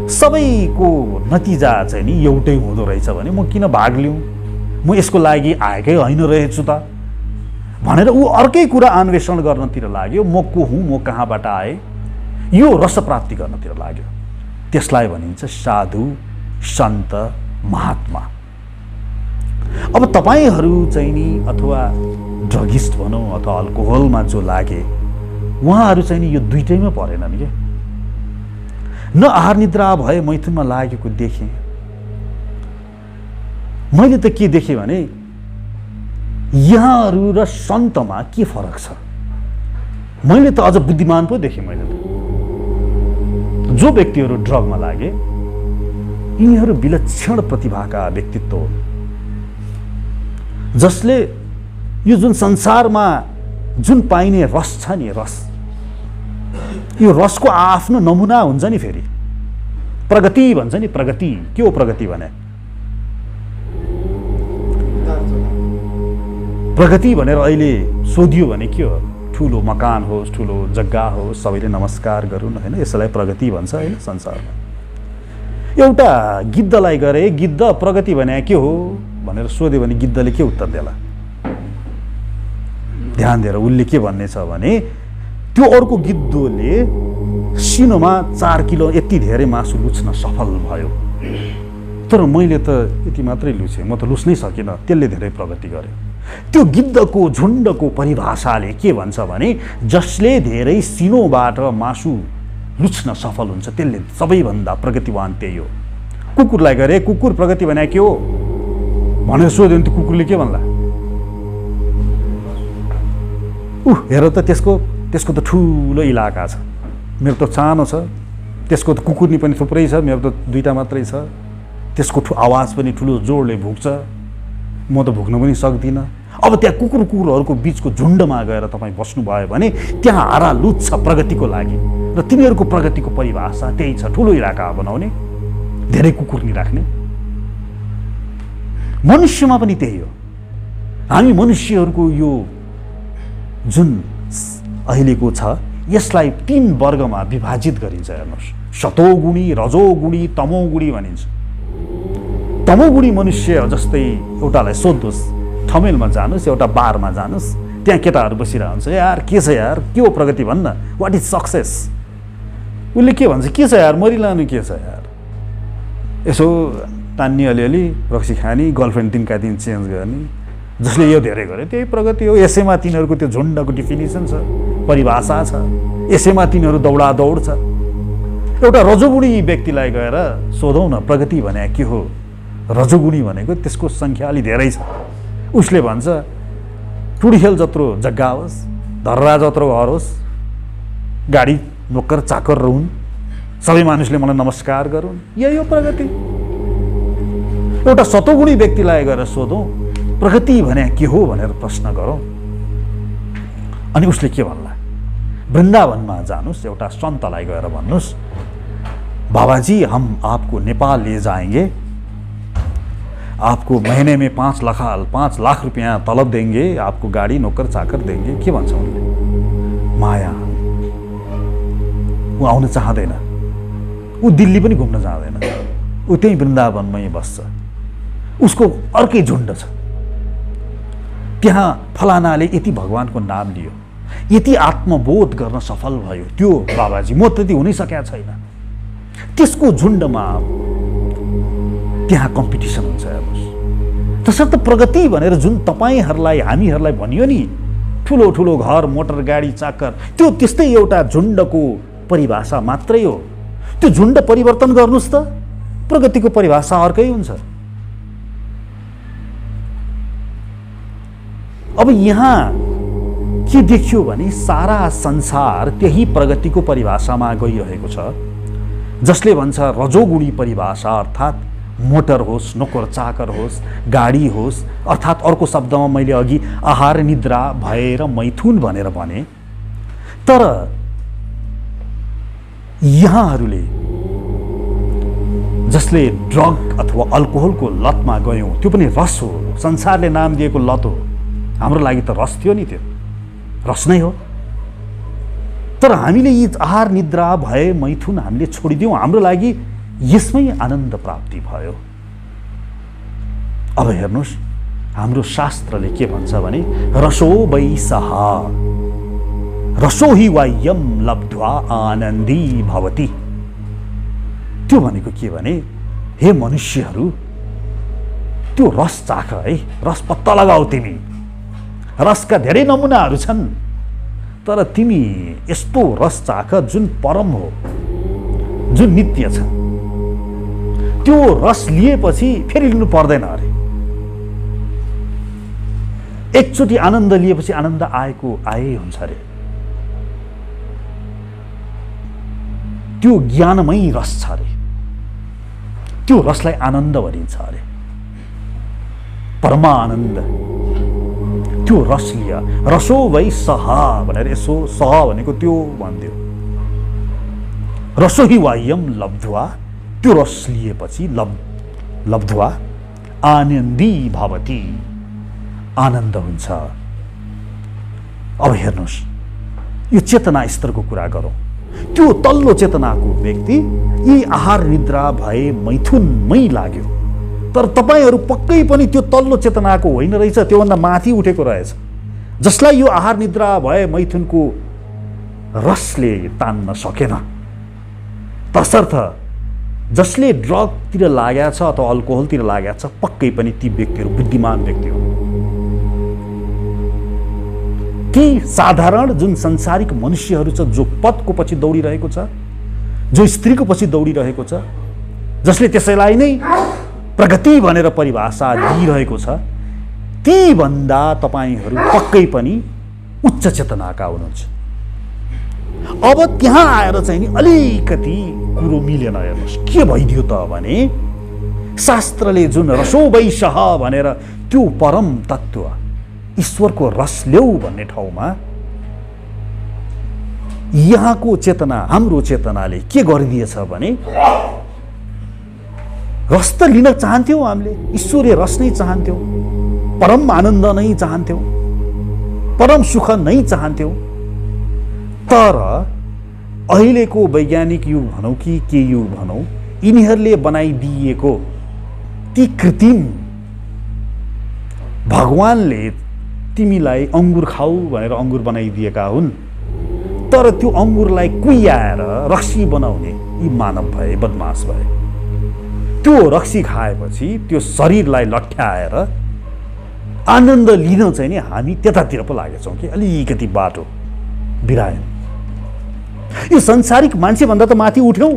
सबैको नतिजा चाहिँ नि एउटै हुँदो रहेछ भने म किन भाग लिउँ, म यसको लागि आएकै होइन रहेछु त भनेर ऊ अर्कै कुरा अन्वेषण गर्नतिर लाग्यो। म को हुँ, म कहाँबाट आएँ, यो रस प्राप्ति गर्नतिर लाग्यो। त्यसलाई भनिन्छ साधु सन्त महात्मा। अब तपाईहरू चाहिँ नि अथवा ड्रगिस्ट भनौँ अथवा अल्कोहलमा जो लागे उहाँहरू चाहिँ नि यो दुईटैमा परेनन् के। न आहार निद्रा भए मैथुनमा लागेको देखेँ मैले। त के देखेँ भने यहाँहरू र सन्तमा के फरक छ। मैले त अझ बुद्धिमान पो देखेँ। मैले त जो व्यक्तिहरू ड्रगमा लागे यिनीहरू विलक्षण प्रतिभाका व्यक्तित्व हुन्, जसले यो जुन संसारमा जुन पाइने रस छ नि, रस, यो रसको आफ्नो नमुना हुन्छ नि। फेरि प्रगति भन्छ नि, प्रगति के हो? प्रगति भने प्रगति भनेर अहिले सोधियो भने के हो? ठुलो मकान होस्, ठुलो जग्गा होस्, सबैले नमस्कार गरून् होइन, यसलाई प्रगति भन्छ होइन संसारमा। एउटा गिद्धलाई गरे, गिद्ध प्रगति भने के हो भनेर सोध्यो भने गिद्धले के उत्तर देला? ध्यान दिएर उसले के भन्ने छ भने त्यो अर्को गिद्धले सिनोमा 4 किलो यति धेरै मासु लुच्न सफल भयो, तर मैले त यति मात्रै लुचेँ, म त लुच्नै सकिनँ, त्यसले धेरै प्रगति गर्यो। त्यो गिद्धको झुन्डको परिभाषाले के भन्छ भने जसले धेरै सिनोबाट मासु लुच्न सफल हुन्छ त्यसले सबैभन्दा प्रगतिवान त्यही हो। कुकुरलाई गरे, कुकुर प्रगति भने के हो भनेर सोध्यो भने त्यो कुकुरले के भन्ला? हेर त त्यसको त ठुलो इलाका छ, मेरो त सानो छ, त्यसको त कुकुरनी पनि थुप्रै छ, मेरो त 2टा मात्रै छ, त्यसको आवाज पनि ठुलो जोडले भुक्छ, म त भुक्न पनि सक्दिनँ। अब त्यहाँ कुकुरहरूको बिचको झुन्डमा गएर तपाईँ बस्नुभयो भने त्यहाँ हारा लुच्छ प्रगतिको लागि, र तिनीहरूको प्रगतिको परिभाषा त्यही छ, ठुलो इलाका बनाउने, धेरै कुकुर नि राख्ने। मनुष्यमा पनि त्यही हो। हामी मनुष्यहरूको यो जुन अहिलेको छ यसलाई 3 वर्गमा विभाजित गरिन्छ। हेर्नुहोस्, सतोगुणी, रजोगुणी, तमोगुणी भनिन्छ। तमोगुणी मनुष्य जस्तै एउटालाई सोध्नुहोस्, ठमेलमा जानुहोस्, एउटा बारमा जानुहोस्, त्यहाँ केटाहरू बसिरहन्छ, यार के छ यार, के हो प्रगति भन्न, वाट इज सक्सेस? उसले के भन्छ, के छ यार मरिलानु, के छ यार, यसो तान्ने अलिअलि रक्सी खाने, गर्लफ्रेन्ड दिनका दिन चेन्ज गर्ने, जसले यो धेरै गर्यो त्यही प्रगति हो। यसैमा तिनीहरूको त्यो झुन्डको डिफिनिसन छ, परिभाषा छ, यसैमा तिनीहरू दौडादौड छ। एउटा रजोगुणी व्यक्तिलाई गएर सोधौँ न प्रगति भने के हो? रजोगुणी भनेको त्यसको सङ्ख्या अलि धेरै छ। उसले भन्छ टुडिखेल जत्रो जग्गा होस्, धर्रा जत्रो घर होस्, गाडी नोकर चाकर रहन्, सबै मानिसले मलाई नमस्कार गरून्, यही हो प्रगति। एउटा सतोगुणी व्यक्तिलाई गएर सोधौँ प्रगति भने के हो भनेर प्रश्न गरौँ, अनि उसले के भन्ला? वृन्दावनमा जानुस्, एउटा सन्तलाई गएर भन्नुस्, बाबाजी हम आपको नेपाल ले जाएंगे, आपको महीने में 5 लाख रुपया तलब देंगे, आपको गाड़ी नौकर चाकर देंगे। के भन्छ उनले? माया। ऊ आउन चाहँदैन, ऊ दिल्ली पनि घुम्न जाँदैन, ऊ त्यही वृन्दावनमै बस्छ। उसको अर्कै झुन्ड छ, त्यहाँ फलानाले यति भगवानको नाम लियो, यति आत्मबोध गर्न सफल भयो, त्यो बाबाजी म त्यति हुनै सकेका छैन। त्यसको झुन्डमा त्यहाँ कम्पिटिसन हुन्छ। हेर्नुहोस्, तसर्थ प्रगति भनेर जुन तपाईँहरूलाई हामीहरूलाई भनियो नि, ठुलो ठुलो घर मोटर गाडी चाकर, त्यो त्यस्तै एउटा झुन्डको परिभाषा मात्रै हो। त्यो झुन्ड परिवर्तन गर्नुस् त प्रगतिको परिभाषा अर्कै हुन्छ। अब यहाँ के देखियो भने सारा संसार त्यही प्रगतिको परिभाषामा गइरहेको छ, जसले भन्छ रजोगुणी परिभाषा, अर्थात् मोटर होस्, नोकर चाकर होस्, गाडी होस्, अर्थात् अर्को शब्दमा मैले अघि आहार निद्रा भएर मैथुन भनेर भने। तर यहाँहरूले जसले ड्रग अथवा अल्कोहलको लतमा गयौँ, त्यो पनि रस हो, संसारले नाम दिएको लत हो। हाम्रो लागि त रस थियो नि, त्यो रस नै हो। तर हामीले यी आहार निद्रा भए मैथुन हामीले छोडिदियौँ, हाम्रो लागि यसमै आनन्द प्राप्ति भयो। अब हेर्नुहोस्, हाम्रो शास्त्रले के भन्छ भने रसो वै सः रसो हि वाय्यम लब्ध्वा आनन्दी भवति। त्यो भनेको के भने हे मनुष्यहरू, त्यो रस चाख है, रस पत्ता लगाऊ। तिमी रसका धेरै नमुनाहरू छन्, तर तिमी यस्तो रस चाख जुन परम हो, जुन नित्य छ। त्यो रस लिएपछि फेरि लिनु पर्दैन अरे। एकचोटि आनन्द लिएपछि आनन्द आए हुन्छ अरे। त्यो ज्ञानमय रस छ अरे, त्यो रसलाई आनन्द भनिन्छ अरे, परमानन्द। त्यो रस लिया, रसो वै सः भनेर यसो सः भनेको त्यो भन्दियो। रसो हि वाय्यम लब्ध्वा, त्यो रस लिएपछि लब्ध्वा आनन्दी भवति, आनन्द हुन्छ। अब हेर्नुहोस्, यो चेतना स्तरको कुरा गरौँ। त्यो तल्लो चेतनाको व्यक्ति यी आहार निद्रा भए मैथुनमै लाग्यो, तर तपाईँहरू पक्कै पनि त्यो तल्लो चेतनाको होइन रहेछ, त्योभन्दा माथि उठेको रहेछ, जसलाई यो आहार निद्रा भए मैथुनको रसले तान्न सकेन। तसर्थ जसले ड्रगतिर लागेको छ अथवा अल्कोहलतिर लागेको छ, पक्कै पनि ती व्यक्तिहरू बुद्धिमान व्यक्ति हो। ती साधारण जुन संसारिक मनुष्यहरू छ, जो पदको पछि दौडिरहेको छ, जो स्त्रीको पछि दौडिरहेको छ, जसले त्यसैलाई नै प्रगति भनेर परिभाषा दिइरहेको छ, ती भन्दा तपाईहरू पक्कै पनि उच्च चेतनाका हुनुहुन्छ। अब त्यहाँ आएर चाहिँ नि अलिकति कुरो मिलेन। हेर्नुहोस् के भइदियो त भने, शास्त्रले जुन रसो वैशः भनेर त्यो परम तत्त्व ईश्वरको रस ल्याऊ भन्ने ठाउँमा यहाँको चेतना, हाम्रो चेतनाले के गरिदिएछ भने, रस त लिन चाहन्थ्यौँ, हामीले ईश्वरीय रस नै चाहन्थ्यौँ, परम आनन्द नै चाहन्थ्यौँ, परम सुख नै चाहन्थ्यौँ। तर अहिलेको वैज्ञानिक युग भनौँ कि के युग भनौँ, यिनीहरूले बनाइदिएको ती कृत्रिम, भगवानले तिमीलाई अङ्गुर खाऊ भनेर अङ्गुर बनाइदिएका हुन्, तर त्यो अङ्गुरलाई कुहियाएर रक्सी बनाउने यी मानव भए, बदमास भए। त्यो रक्सी खाएपछि त्यो शरीरलाई लट्ठ्याएर आनन्द लिन चाहिँ नि हामी त्यतातिर पो लागेछौँ कि अलिकति बाटो बिरायौँ। यो संसारिक मान्छेभन्दा त माथि उठ्यौँ,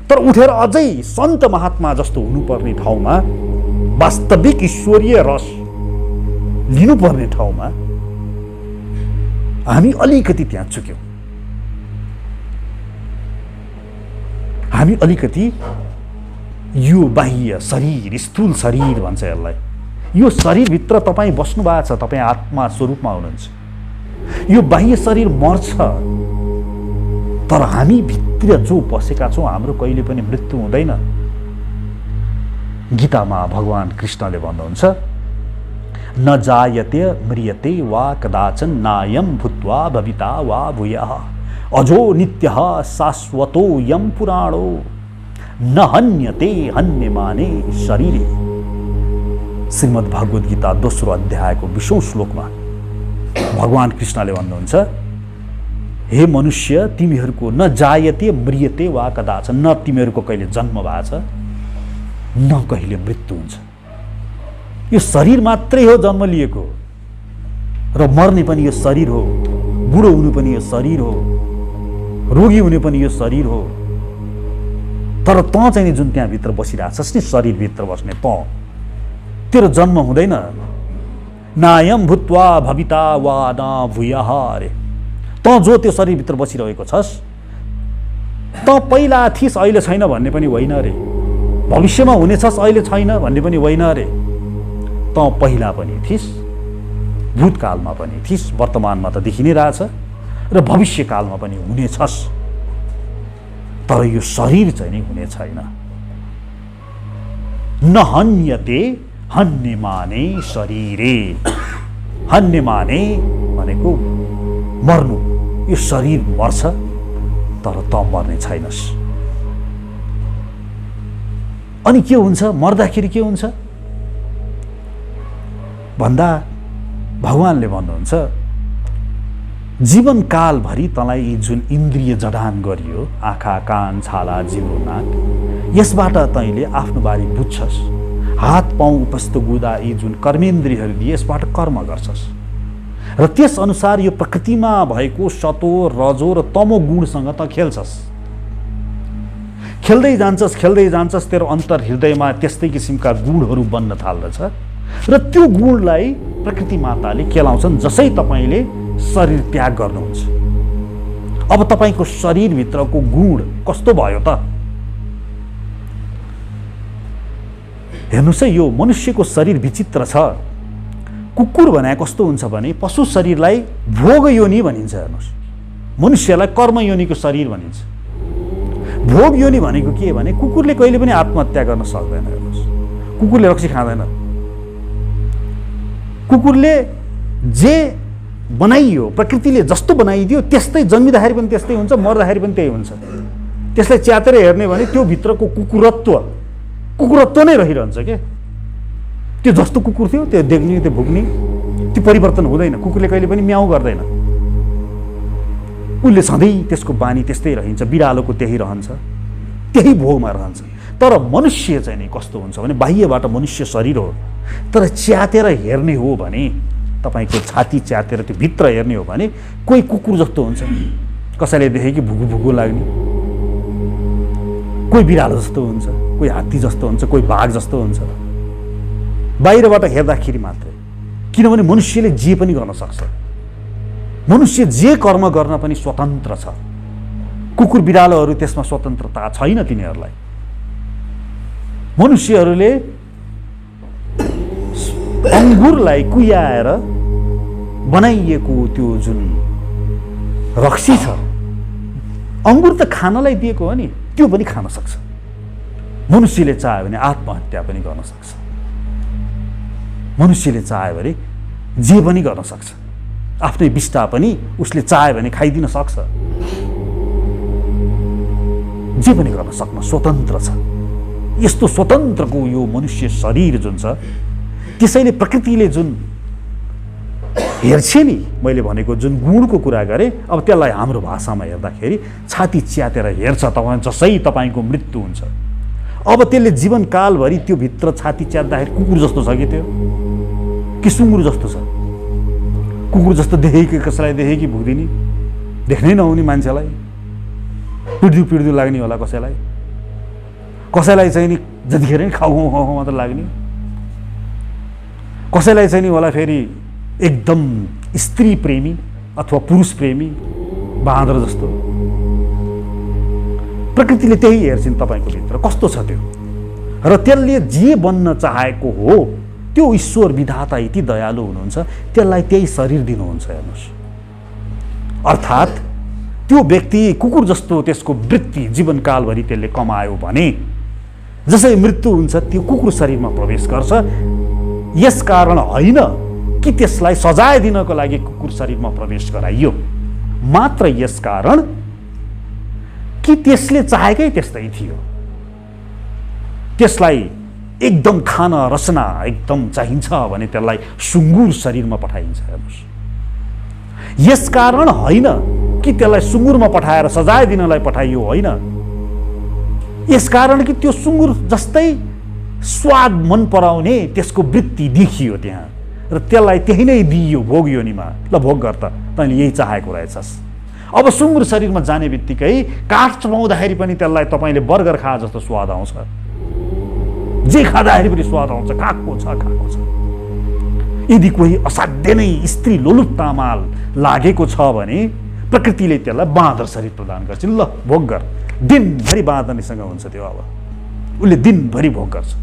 तर उठेर अझै सन्त महात्मा जस्तो हुनुपर्ने ठाउँमा, वास्तविक ईश्वरीय रस लिनुपर्ने ठाउँमा हामी अलिकति त्यहाँ चुक्यौँ। हामी अलिकति यो बाह्य शरीर, स्थूल शरीर भन्छ यसलाई, यो शरीरभित्र तपाईँ बस्नु भएको छ, तपाईँ आत्मा स्वरूपमा हुनुहुन्छ। यो बाह्य शरीर मर्छ, तर हामी भित्र जो बसेका छौँ, हाम्रो कहिले पनि मृत्यु हुँदैन। गीतामा भगवान कृष्णले भन्नुहुन्छ, न जायते म्रियते वा कदाचन नायम भूत्वा भविता वा भूयः अजो नित्यः शाश्वतो यम पुराणो न हन्यते हन्यमाने शरीरे। श्रीमद् भगवद गीता दोस्रो अध्यायको 20औं श्लोकमा भगवान कृष्णले भन्नुहुन्छ, हे मनुष्य, तिमीहरूको न जायते म्रियते वा कदाचन, न तिमीहरूको कहिले जन्म भएको छ, न कहिले मृत्यु हुन्छ। यो शरीर मात्रै हो जन्म लिएको, र मर्ने पनि यो शरीर हो, बुढो हुनु पनि यो शरीर हो, रोगी हुने पनि यो शरीर हो। तर तँ चाहिँ जुन त्यहाँभित्र बसिरहेछस् नि, शरीरभित्र बस्ने तँ, तेरो जन्म हुँदैन। नायम भूत्वा भविता वा न भूयः अरे, तँ जो त्यो शरीरभित्र बसिरहेको छस्, तँ पहिला थिस् अहिले छैन भन्ने पनि होइन अरे, भविष्यमा हुनेछस् अहिले छैन भन्ने पनि होइन अरे। तँ पहिला पनि थिस्, भूतकालमा पनि थिस्, वर्तमानमा त देखि नै रहेछ, र भविष्यकालमा पनि हुनेछस्, तर यो शरीर चाहिँ नि हुने छैन। न हन्यते हन्यमाने शरीरे, हन्यमाने भनेको मर्नु, यो शरीर मर्छ, तर त मर्ने छैनस्। अनि के हुन्छ, मर्दाखेरि के हुन्छ भन्दा भगवानले भन्नुहुन्छ, जीवनकालभरि तँलाई यी जुन इन्द्रिय जडान गरियो, आँखा कान छाला जिब्रो नाक, यसबाट तैँले आफ्नो बारे बुझ्छस्। हात पाउ उपस्थ गुदा यी जुन कर्मेन्द्रियहरू दिए, यसबाट कर्म गर्छस्, र त्यस अनुसार यो प्रकृतिमा भएको सतो रजो र तमो गुणसँग त खेल्छस्। खेल्दै जान्छस्, तेरो अन्तर हृदयमा त्यस्तै किसिमका गुणहरू बन्न थाल्दछ, र त्यो गुणलाई प्रकृति माताले केलाउँछन् जसै तपाईँले शरीर त्याग गर्नुहुन्छ। अब तपाईँको शरीरभित्रको गुण कस्तो भयो त? हेर्नुहोस् है, यो मनुष्यको शरीर विचित्र छ। कुकुर भने कस्तो हुन्छ भने, पशु शरीरलाई भोग योनि भनिन्छ। हेर्नुहोस्, मनुष्यलाई कर्म योनिको शरीर भनिन्छ। भोग योनि भनेको के भने, कुकुरले कहिले पनि आत्महत्या गर्न सक्दैन। हेर्नुहोस्, कुकुरले रक्सी खाँदैन, कुकुरले जे बनाइयो, प्रकृतिले जस्तो बनाइदियो त्यस्तै जन्मिँदाखेरि पनि त्यस्तै हुन्छ, मर्दाखेरि पनि त्यही हुन्छ। त्यसलाई च्यातेर हेर्ने भने त्यो भित्रको कुकुरत्व नै रहिरहन्छ के। त्यो जस्तो कुकुर थियो त्यो देख्ने, त्यो भुक्ने, त्यो परिवर्तन हुँदैन। कुकुरले कहिले पनि म्याउ गर्दैन, उसले सधैँ त्यसको बानी त्यस्तै रहन्छ, बिरालोको त्यही रहन्छ, त्यही भोगमा रहन्छ। तर मनुष्य चाहिँ नि कस्तो हुन्छ भने बाह्यबाट मनुष्य शरीर हो, तर च्यातेर हेर्ने हो भने, तपाईँको छाती च्यातेर त्यो भित्र हेर्ने हो भने कोही कुकुर जस्तो हुन्छ, कसैले देखे कि भुगु भुगु लाग्ने, कोही बिरालो जस्तो हुन्छ, कोही हात्ती जस्तो हुन्छ, कोही बाघ जस्तो हुन्छ, बाहिरबाट हेर्दाखेरि मात्रै। किनभने मनुष्यले जे पनि गर्न सक्छ, मनुष्य जे कर्म गर्न पनि स्वतन्त्र छ। कुकुर बिरालोहरू त्यसमा स्वतन्त्रता छैन तिनीहरूलाई। मनुष्यहरूले अङ्गुरलाई कुयाएर बनाइएको त्यो जुन रक्सी छ, अङ्गुर त खानलाई दिएको हो नि, त्यो पनि खान सक्छ। मनुष्यले चाह्यो भने आत्महत्या पनि गर्न सक्छ, मनुष्यले चाह्यो भने जे पनि गर्न सक्छ, आफ्नै बिस्टा पनि उसले चाह्यो भने खाइदिन सक्छ, जे पनि गर्न सक्न स्वतन्त्र छ। यस्तो स्वतन्त्रको यो मनुष्य शरीर जुन छ, त्यसैले प्रकृतिले जुन हेर्छ नि, मैले भनेको जुन गुणको कुरा गरेँ, अब त्यसलाई हाम्रो भाषामा हेर्दाखेरि छाती च्यातेर हेर्छ तपाईँ, जसै तपाईँको मृत्यु हुन्छ। अब त्यसले जीवनकालभरि त्यो भित्र छाती च्यात्दाखेरि कुकुर जस्तो छ कि त्यो, कि सुँगुर जस्तो छ? कुकुर जस्तो देखे कि कसैलाई देखे कि भुक्दिने, देख्नै नहुने मान्छेलाई पिड्दु लाग्ने होला, कसैलाई चाहिँ नि जतिखेर नि खाउ खाउ मात्र लाग्ने, कसैलाई चाहिँ नि होला फेरि एकदम स्त्री प्रेमी अथवा पुरुष प्रेमी बाँदर जस्तो। प्रकृतिले त्यही हेर्छिन् तपाईँको भित्र कस्तो छ त्यो, र त्यसले जे बन्न चाहेको हो त्यो ईश्वर विधाता यति दयालु हुनुहुन्छ, त्यसलाई त्यही शरीर दिनुहुन्छ। हेर्नुहोस्, अर्थात् त्यो व्यक्ति कुकुर जस्तो त्यसको वृत्ति जीवनकालभरि त्यसले कमायो भने जसै मृत्यु हुन्छ त्यो कुकुर शरीरमा प्रवेश गर्छ। यसकारण होइन कि त्यसलाई सजाय दिनको लागि कुकुर शरीरमा प्रवेश गराइयो, मात्र यसकारण कि त्यसले चाहेकै त्यस्तै थियो। त्यसलाई एकदम खान रचना एकदम चाहिन्छ भने त्यसलाई सुँगुर शरीरमा पठाइन्छ। हेर्नुहोस्, यसकारण होइन कि त्यसलाई सुँगुरमा पठाएर सजाय दिनलाई पठाइयो, होइन, यसकारण कि त्यो सुँगुर जस्तै स्वाद मन पराउने त्यसको वृत्ति देखियो त्यहाँ, र त्यसलाई त्यही नै दिइयो भोग योनिमा। ल भोग गर त, तैँले यही चाहेको रहेछस्। अब सुँगुर शरीरमा जाने बित्तिकै काठ चबाउँदाखेरि पनि त्यसलाई तपाईँले बर्गर खाए जस्तो स्वाद आउँछ, जे खाँदाखेरि पनि स्वाद आउँछ, खाएको छ। यदि कोही असाध्य नै स्त्री लोलुप तामाल लागेको छ भने प्रकृतिले त्यसलाई बाँदर शरीर प्रदान गर्छ। ल भोग गर, दिनभरि बाँदरनीसँग हुन्छ त्यो, अब उसले दिनभरि भोग गर्छ।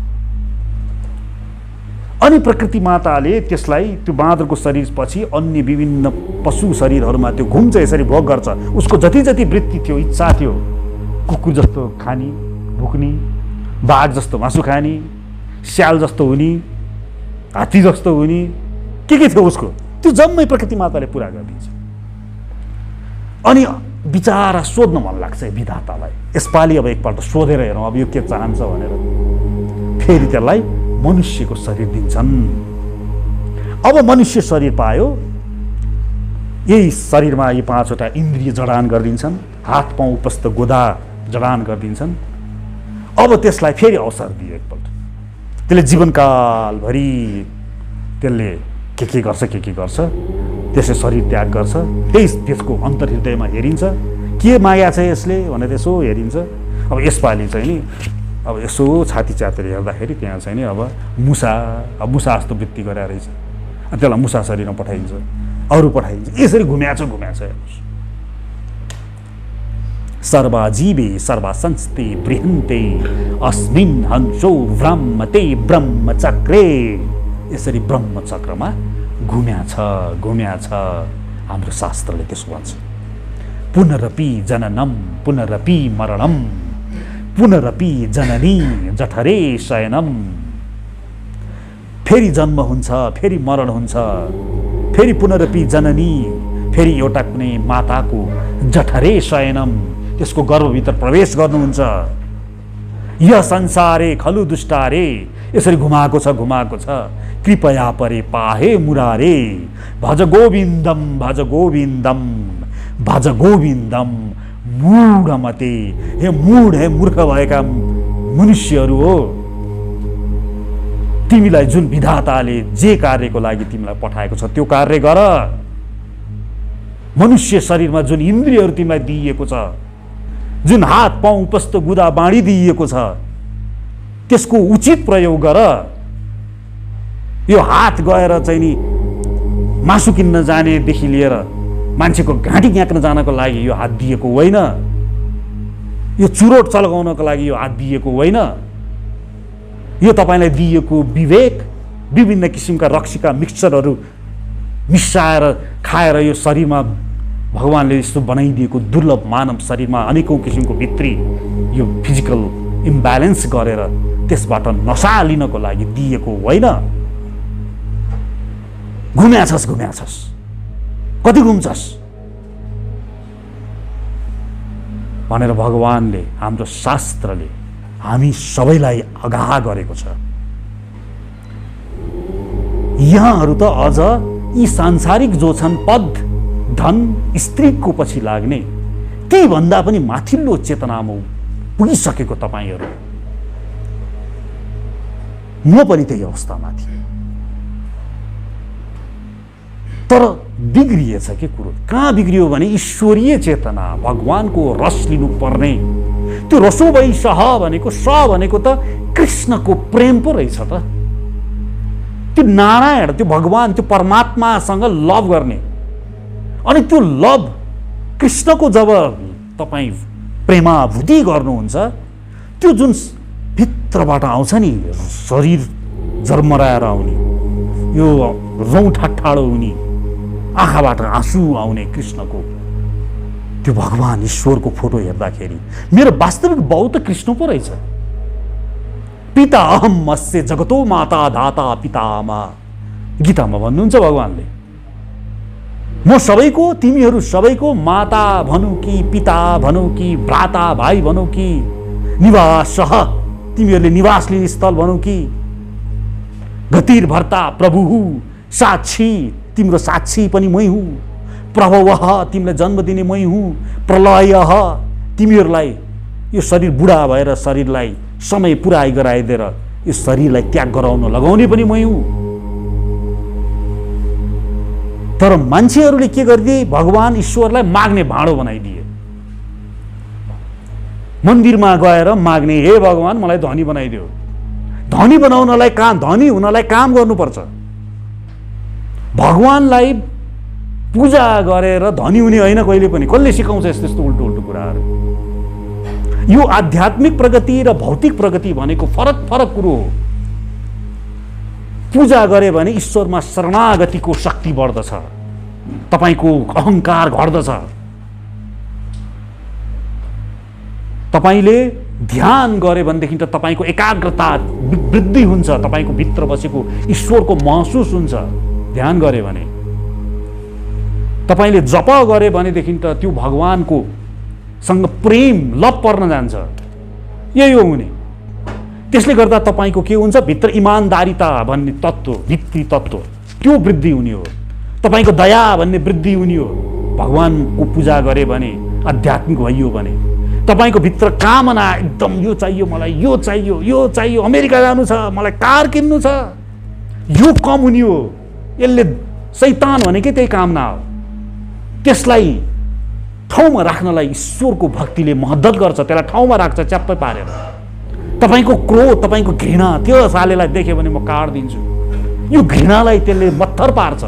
अनि प्रकृति माताले त्यसलाई त्यो बाँदरको शरीरपछि अन्य विभिन्न पशु शरीरहरूमा त्यो घुम्छ, यसरी भोग गर्छ। उसको जति जति वृत्ति थियो, इच्छा थियो, कुकुर जस्तो खाने, भुक्ने, बाघ जस्तो मासु खाने, स्याल जस्तो हुने, हात्ती जस्तो हुने, के थियो उसको, त्यो जम्मै प्रकृति माताले पुरा गरिदिन्छ। अनि बिचारा सोध्न मन लाग्छ विधातालाई, यसपालि अब एकपल्ट सोधेर हेरौँ अब यो के चाहन्छ भनेर। फेरि त्यसलाई मनुष्यको शरीर दिन्छन्। अब मनुष्य शरीर पायो, यही शरीरमा यी 5वटा इन्द्रिय जडान गरिदिन्छन्, हात पाउ उपस्थ गोदा जडान गरिदिन्छन्। अब त्यसलाई फेरि अवसर दियो एकपल्ट, त्यसले जीवनकालभरि त्यसले के गर्छ, के गर्छ, त्यसले शरीर त्याग गर्छ। त्यसको अन्तर्हृदयमा हेरिन्छ, के माया छ यसले भनेर यसो हेरिन्छ। अब यसपालि चाहिँ नि अब यसो छाती च्यातेर हेर्दाखेरि त्यहाँ चाहिँ नि अब मुसा जस्तो वृत्ति गरे रहेछ, त्यसलाई मुसा शरीरमा पठाइन्छ, अरू पठाइन्छ, यसरी घुम्याछ। हेर्नुहोस्, सर्वाजीवे सर्वासंस्ते बृहन्ते अस्मिन् हंसो ब्रह्मते ब्रह्मचक्रे, यसरी ब्रह्मचक्रमा घुम्याछ। हाम्रो शास्त्रले त्यसो भन्छ। पुनरपि जननम पुनरपि मरणम पुनरपि जननी जठरे शयनम, फेरि जन्म हुन्छ, फेरि मरण हुन्छ, फेरि पुनरपि जननी, फेरि एउटा कुनै माताको जठरे शयनम, त्यसको गर्भभित्र प्रवेश गर्नुहुन्छ। यह संसारे खलु दुष्टारे, यसरी घुमाएको छ घुमाएको छ। कृपया परे पाहे मुरारे, भज गोविन्दम भज गोविन्दम भज गोविन्दम मूढमते। हे मूढ, हे मूर्ख भएका मनुष्यहरू हो, तिमीलाई जुन विधाताले जे कार्यको लागि तिमीलाई पठाएको छ त्यो कार्य गर। मनुष्य शरीरमा जुन इन्द्रियहरू तिमीलाई दिइएको छ, जुन हात पाउ उपस्थ गुदा बाँडी दिइएको छ, त्यसको उचित प्रयोग गर। यो हात गएर चाहिँ नि मासु किन्न जानेदेखि लिएर मान्छेको घाँटी ग्याक्न जानको लागि यो हात दिएको होइन। यो चुरोट चल्काउनको लागि यो हात दिएको होइन। यो तपाईँलाई दिएको विवेक, विभिन्न किसिमका रक्सीका मिक्सचरहरू मिसाएर खाएर यो शरीरमा भगवानले यस्तो बनाइदिएको दुर्लभ मानव शरीरमा अनेकौँ किसिमको भित्री यो फिजिकल इम्ब्यालेन्स गरेर त्यसबाट नसा लिनको लागि दिएको होइन। घुम्याछस् घुम्याछस्, कति घुम्छस् भनेर भगवानले, हाम्रो शास्त्रले हामी सबैलाई आगाह गरेको छ। यहाँहरू त अझ यी सांसारिक जो छन् पद, धन, स्त्रीको पछि लाग्ने, ती भन्दा पनि माथिल्लो चेतनामा पुगिसकेको तपाईँहरू। म पनि त्यही अवस्थामा थिएँ, तर बिग्रिएछ के कुरो। कहाँ बिग्रियो भने ईश्वरीय चेतना, भगवानको रस लिनु पर्ने। त्यो रसो वै सह भनेको, स भनेको त कृष्णको प्रेम पो रहेछ त। त्यो नारायण, त्यो भगवान, त्यो परमात्मासँग लभ गर्ने। अनि त्यो लभ कृष्णको जब तपाईँ प्रेमाभूति गर्नुहुन्छ, त्यो जुन भित्रबाट आउँछ नि, शरीर जर्मराएर आउने, यो रौँ ठाठाडो हुने, आँखाबाट आँसु आउने कृष्णको, त्यो भगवान ईश्वरको फोटो हेर्दाखेरि मेरो वास्तविक बाउ त कृष्ण पो रहेछ। पिता अहम अस्य जगतो माता धाता पितामा, गीतामा भन्नुहुन्छ भगवानले। म सबैको, तिमीहरू सबैको माता भनौँ कि पिता भनौँ कि भ्राता भाइ भनौँ कि निवास, तिमीहरूले निवास लिने स्थल भनौँ कि गतिर्भर्ता प्रभु साक्षी, तिम्रो साक्षी पनि मै हुँ। प्रभवः, तिमीलाई जन्म दिने मै हुँ। प्रलयः, तिमीहरूलाई यो शरीर बुढा भएर शरीरलाई समय पुरा गराइदिएर यो शरीरलाई त्याग गराउन लगाउने पनि मै हुँ। तर मान्छेहरूले के गरिदिए, भगवान ईश्वरलाई माग्ने भाँडो बनाइदिए। मन्दिरमा गएर माग्ने, हे भगवान मलाई धनी बनाइदियो। धनी बनाउनलाई काम, धनी हुनलाई काम गर्नुपर्छ। भगवानलाई पूजा गरेर धनी हुने होइन कहिले पनि। कसले सिकाउँछ यस्तो यस्तो उल्टो उल्टो कुराहरू? यो आध्यात्मिक प्रगति र भौतिक प्रगति भनेको फरक फरक कुरो हो। पूजा गरे भने ईश्वरमा शरणागतिको शक्ति बढ्दछ, तपाईको अहंकार घट्दछ। तपाईले ध्यान गरे भनेदेखि त तपाईको एकाग्रता वृद्धि हुन्छ, तपाईको भित्र बसेको ईश्वरको महसुस हुन्छ। ध्यान गरे भने, तपाईले जप गरे भनेदेखि त त्यो भगवानको सँग प्रेम लभ पर्न जान्छ। यही हो हुने। त्यसले गर्दा तपाईको के हुन्छ, भित्र इमानदारीता भन्ने तत्त्व, भित्री तत्त्व, त्यो वृद्धि हुने हो। तपाईको दया भन्ने वृद्धि हुने हो। भगवानको पूजा गरे भने, आध्यात्मिक भइयो भने, तपाईको भित्र कामना एकदम यो चाहियो मलाई, यो चाहियो, यो चाहियो, अमेरिका जानु छ, मलाई कार किन्नु छ, यो कम हुने हो। यसले शैतान भनेकै त्यही कामना हो। त्यसलाई ठाउँमा राख्नलाई ईश्वरको भक्तिले मद्दत गर्छ, त्यसलाई ठाउँमा राख्छ च्याप्पै पारेर। तपाईको क्रोध, तपाईको घृणा, त्यो सालेलाई देख्यो भने म काट्दिन्छु, यो घृणालाई त्यसले मत्थर पार्छ।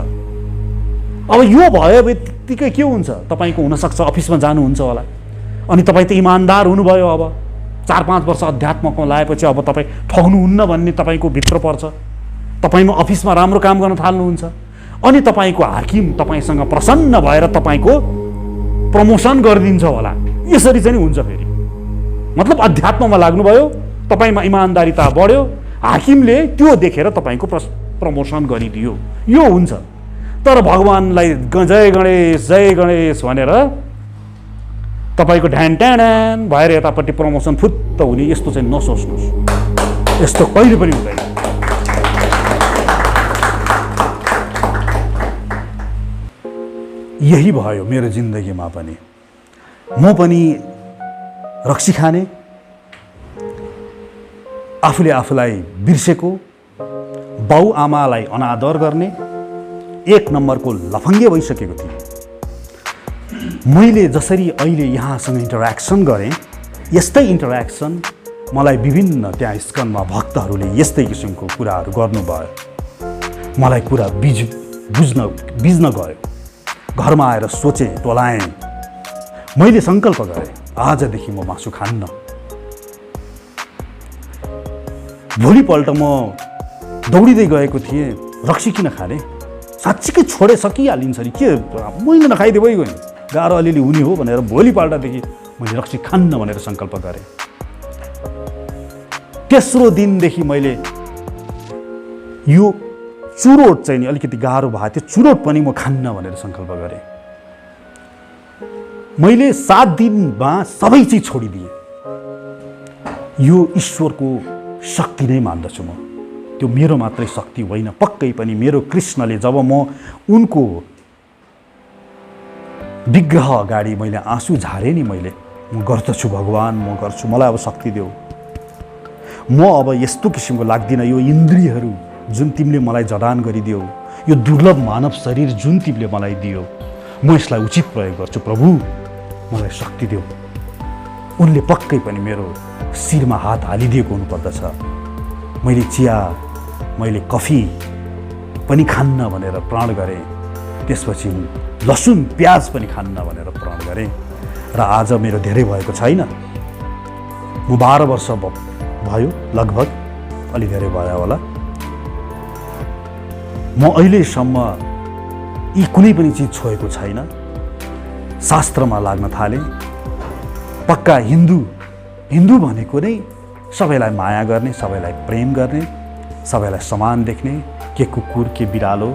अब यो भयो बित्तिकै के हुन्छ, तपाईको हुनसक्छ अफिसमा जानुहुन्छ होला, अनि तपाईँ त इमान्दार हुनुभयो। अब 4-5 वर्ष अध्यात्ममा लाएपछि अब तपाईँ ठग्नुहुन्न भन्ने तपाईँको भित्र पर्छ। तपाईँ अफिसमा राम्रो काम गर्न थाल्नुहुन्छ, अनि तपाईँको हाकिम तपाईँसँग प्रसन्न भएर तपाईँको प्रमोसन गरिदिन्छ होला। यसरी चाहिँ हुन्छ फेरि। मतलब अध्यात्ममा लाग्नुभयो, तपाईँमा इमान्दारिता बढ्यो, हाकिमले त्यो देखेर तपाईँको प्रमोसन गरिदियो, यो हुन्छ। तर भगवान्लाई जय गणेश भनेर तपाईँको ढ्यान ट्यान भएर यतापट्टि प्रमोसन फुत्त हुने यस्तो चाहिँ नसोच्नुहोस्, यस्तो कहिले पनि हुँदैन। यही भयो मेरो जिन्दगीमा पनि। म पनि रक्सी खाने, आफूले आफूलाई बिर्सेको, बाउ आमालाई अनादर गर्ने एक नम्बरको लफङ्गे भइसकेको थिएँ। मैले जसरी अहिले यहाँसँग इन्टरेक्सन गरेँ, यस्तै इन्टरेक्सन मलाई विभिन्न त्यहाँ इस्कनमा भक्तहरूले यस्तै किसिमको कुराहरू गर्नुभयो। मलाई कुरा बिज्न गयो। घरमा आएर सोचेँ, टोलाएँ। मैले सङ्कल्प गरेँ, आजदेखि म मासु खान्न। भोलिपल्ट म दौडिँदै गएको थिएँ, रक्सी किन खाने, साँच्चीकै छोडे सकिहालिन्छ नि, के मैले नखाइदिए भइगयो, गाह्रो अलिअलि हुने हो भनेर भोलिपल्टदेखि मैले रक्सी खान्न भनेर सङ्कल्प गरेँ। तेस्रो दिनदेखि मैले यो चुरोट चाहिँ नि अलिकति गाह्रो भएको थियो, चुरोट पनि म खान्न भनेर सङ्कल्प गरेँ। मैले 7 दिनमा सबै चिज छोडिदिएँ। यो ईश्वरको शक्ति नै मान्दछु म। त्यो मेरो मात्रै शक्ति होइन, पक्कै पनि मेरो कृष्णले जब म उनको विग्रह अगाडि मैले आँसु झारेँ नि, म गर्दछु भगवान्, म गर्छु, मलाई अब शक्ति देऊ। म अब यस्तो किसिमको लाग्दिनँ, यो इन्द्रियहरू जुन तिमीले मलाई जडान गरिदियो, यो दुर्लभ मानव शरीर जुन तिमीले मलाई दियो, म यसलाई उचित प्रयोग गर्छु प्रभु, मलाई शक्ति देऊ। उनले पक्कै पनि मेरो शिरमा हात हालिदिएको हुनुपर्दछ। मैले चिया, मैले कफी पनि खान्न भनेर प्रण गरेँ। त्यसपछि लसुन प्याज पनि खान्न भनेर प्रण गरेँ। र आज मेरो धेरै भएको छैन, म 12 वर्ष भयो लगभग, अलि धेरै भयो होला। म अहिलेसम्म यी कुनै पनि चिज छोएको छैन। शास्त्रमा लाग्न थालेँ। पक्का हिन्दू भनेको नै सबैलाई माया गर्ने, सबैलाई प्रेम गर्ने, सबैलाई समान देख्ने, के कुकुर, के बिरालो,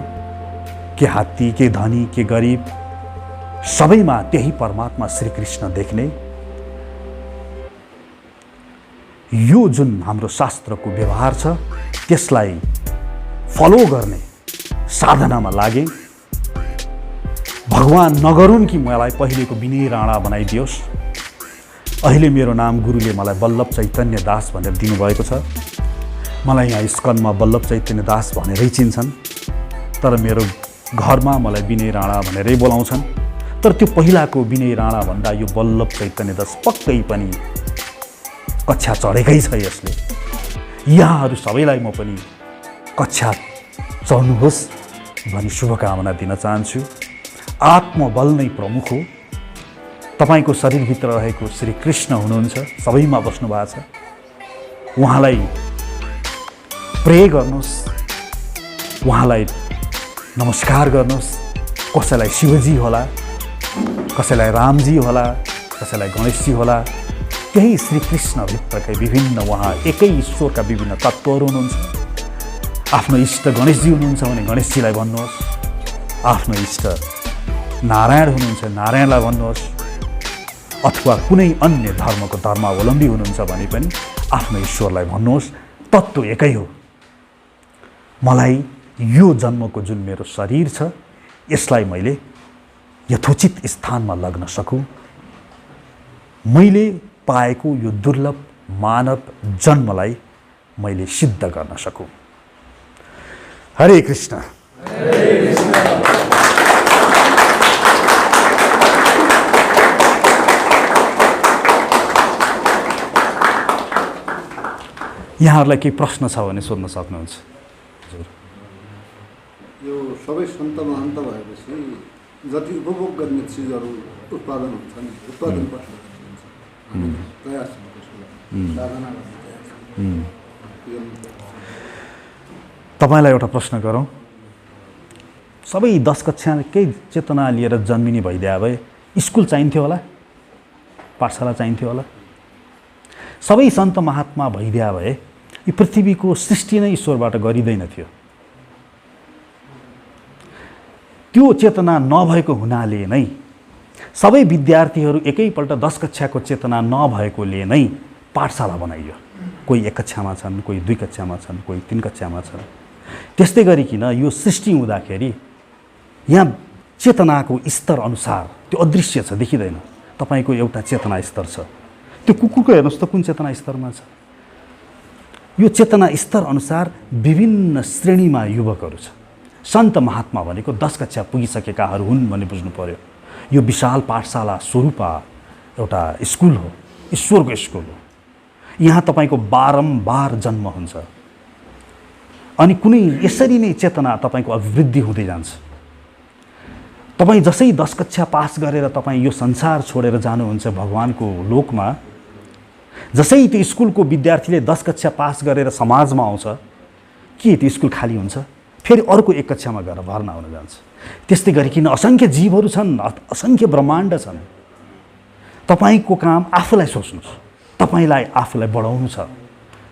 के हात्ती, के धनी, के गरिब, सबैमा त्यही परमात्मा श्रीकृष्ण देख्ने। यो जुन हाम्रो शास्त्रको व्यवहार छ, त्यसलाई फलो गर्ने साधनामा लागे। भगवान नगरून् कि मलाई पहिलेको विनय राणा बनाइदियोस्। अहिले मेरो नाम गुरुले मलाई बल्लभ चैतन्य दास भनेर दिनुभएको छ। मलाई यहाँ इस्कनमा बल्लभ चैतन्य दास भनेरै चिन्छन्, तर मेरो घरमा मलाई विनय राणा भनेरै बोलाउँछन्। तर त्यो पहिलाको विनय राणा भन्दा यो बल्लभ चैतन्य दास पक्कै पनि कक्षा चढेकै छ यसले। यहाँहरू सबैलाई म पनि कक्षा चढ्नुहोस् भनी शुभकामना दिन चाहन्छु। आत्मबल नै प्रमुख हो। तपाईँको शरीरभित्र रहेको श्री कृष्ण हुनुहुन्छ, सबैमा बस्नु भएको छ। उहाँलाई प्रे गर्नुहोस्, उहाँलाई नमस्कार गर्नुहोस्। कसैलाई शिवजी होला, कसैलाई रामजी होला, कसैलाई गणेशजी होला, त्यही श्रीकृष्णभित्रकै विभिन्न, उहाँ एकै ईश्वरका विभिन्न तत्त्वहरू हुनुहुन्छ। आफ्नो इष्ट गणेशजी हुनुहुन्छ भने गणेशजीलाई भन्नुहोस्, आफ्नो इष्ट नारायण हुनुहुन्छ नारायणलाई भन्नुहोस्, अथवा कुनै अन्य धर्मको धर्मावलम्बी हुनुहुन्छ भने पनि आफ्नो ईश्वरलाई भन्नुहोस्। तत्त्व एकै हो। मलाई यो जन्मको जुन मेरो शरीर छ, यसलाई मैले यथोचित स्थानमा लग्न सकूँ, मैले पाएको यो दुर्लभ मानव जन्मलाई मैले सिद्ध गर्न सकूँ। हरे कृष्ण। यहाँहरूलाई केही प्रश्न छ भने सोध्न सक्नुहुन्छ। यो सबै सन्त महन्त भएपछि जति उपभोग गर्ने चिजहरू उत्पादन हुन्छ नि, उत्पादन तयार छ, साधना गर्ने तयार छ। तपाईँलाई एउटा प्रश्न गरौँ। सबै 10 कक्षाकै चेतना लिएर जन्मिने भइदिए भए स्कुल चाहिन्थ्यो होला, पाठशाला चाहिन्थ्यो होला। सबै सन्त महात्मा भइदिए भए यो पृथ्वीको सृष्टि नै ईश्वरबाट गरिँदैन थियो। त्यो चेतना नभएको हुनाले नै सबै विद्यार्थीहरू एकैपल्ट 10 कक्षाको चेतना नभएकोले नै पाठशाला बनाइयो। कोही 1 कक्षामा छन्, कोही 2 कक्षामा छन्, कोही 3 कक्षामा छन्। त्यस्तै गरिकन यो सृष्टि हुँदाखेरि यहाँ चेतनाको स्तर अनुसार त्यो अदृश्य छ, देखिँदैन। तपाईँको एउटा चेतना स्तर छ, त्यो कुकुरको हेर्नुहोस् त कुन चेतना स्तरमा छ। यो चेतना स्तर अनुसार विभिन्न श्रेणीमा युवकहरू छ। सन्त महात्मा भनेको 10 कक्षा पुगिसकेकाहरू हुन् भन्ने बुझ्नु पर्यो। यो विशाल पाठशाला स्वरूपा एउटा स्कुल हो, ईश्वरको स्कुल हो। यहाँ तपाईँको बारम्बार जन्म हुन्छ अनि कुनै यसरी नै चेतना तपाईँको अभिवृद्धि हुँदै जान्छ। तपाईँ जसै 10 कक्षा पास गरेर तपाईँ यो संसार छोडेर जानुहुन्छ भगवानको लोकमा, जसै त्यो स्कुलको विद्यार्थीले 10 कक्षा पास गरेर समाजमा आउँछ, के त्यो स्कुल खाली हुन्छ? फेरि अर्को 1 कक्षामा गएर भर्ना हुन जान्छ। त्यस्तै गरिकन असङ्ख्य जीवहरू छन्, असङ्ख्य ब्रह्माण्ड छन्। तपाईँको काम आफूलाई सोच्नुहोस्, तपाईँलाई आफूलाई बढाउनु छ,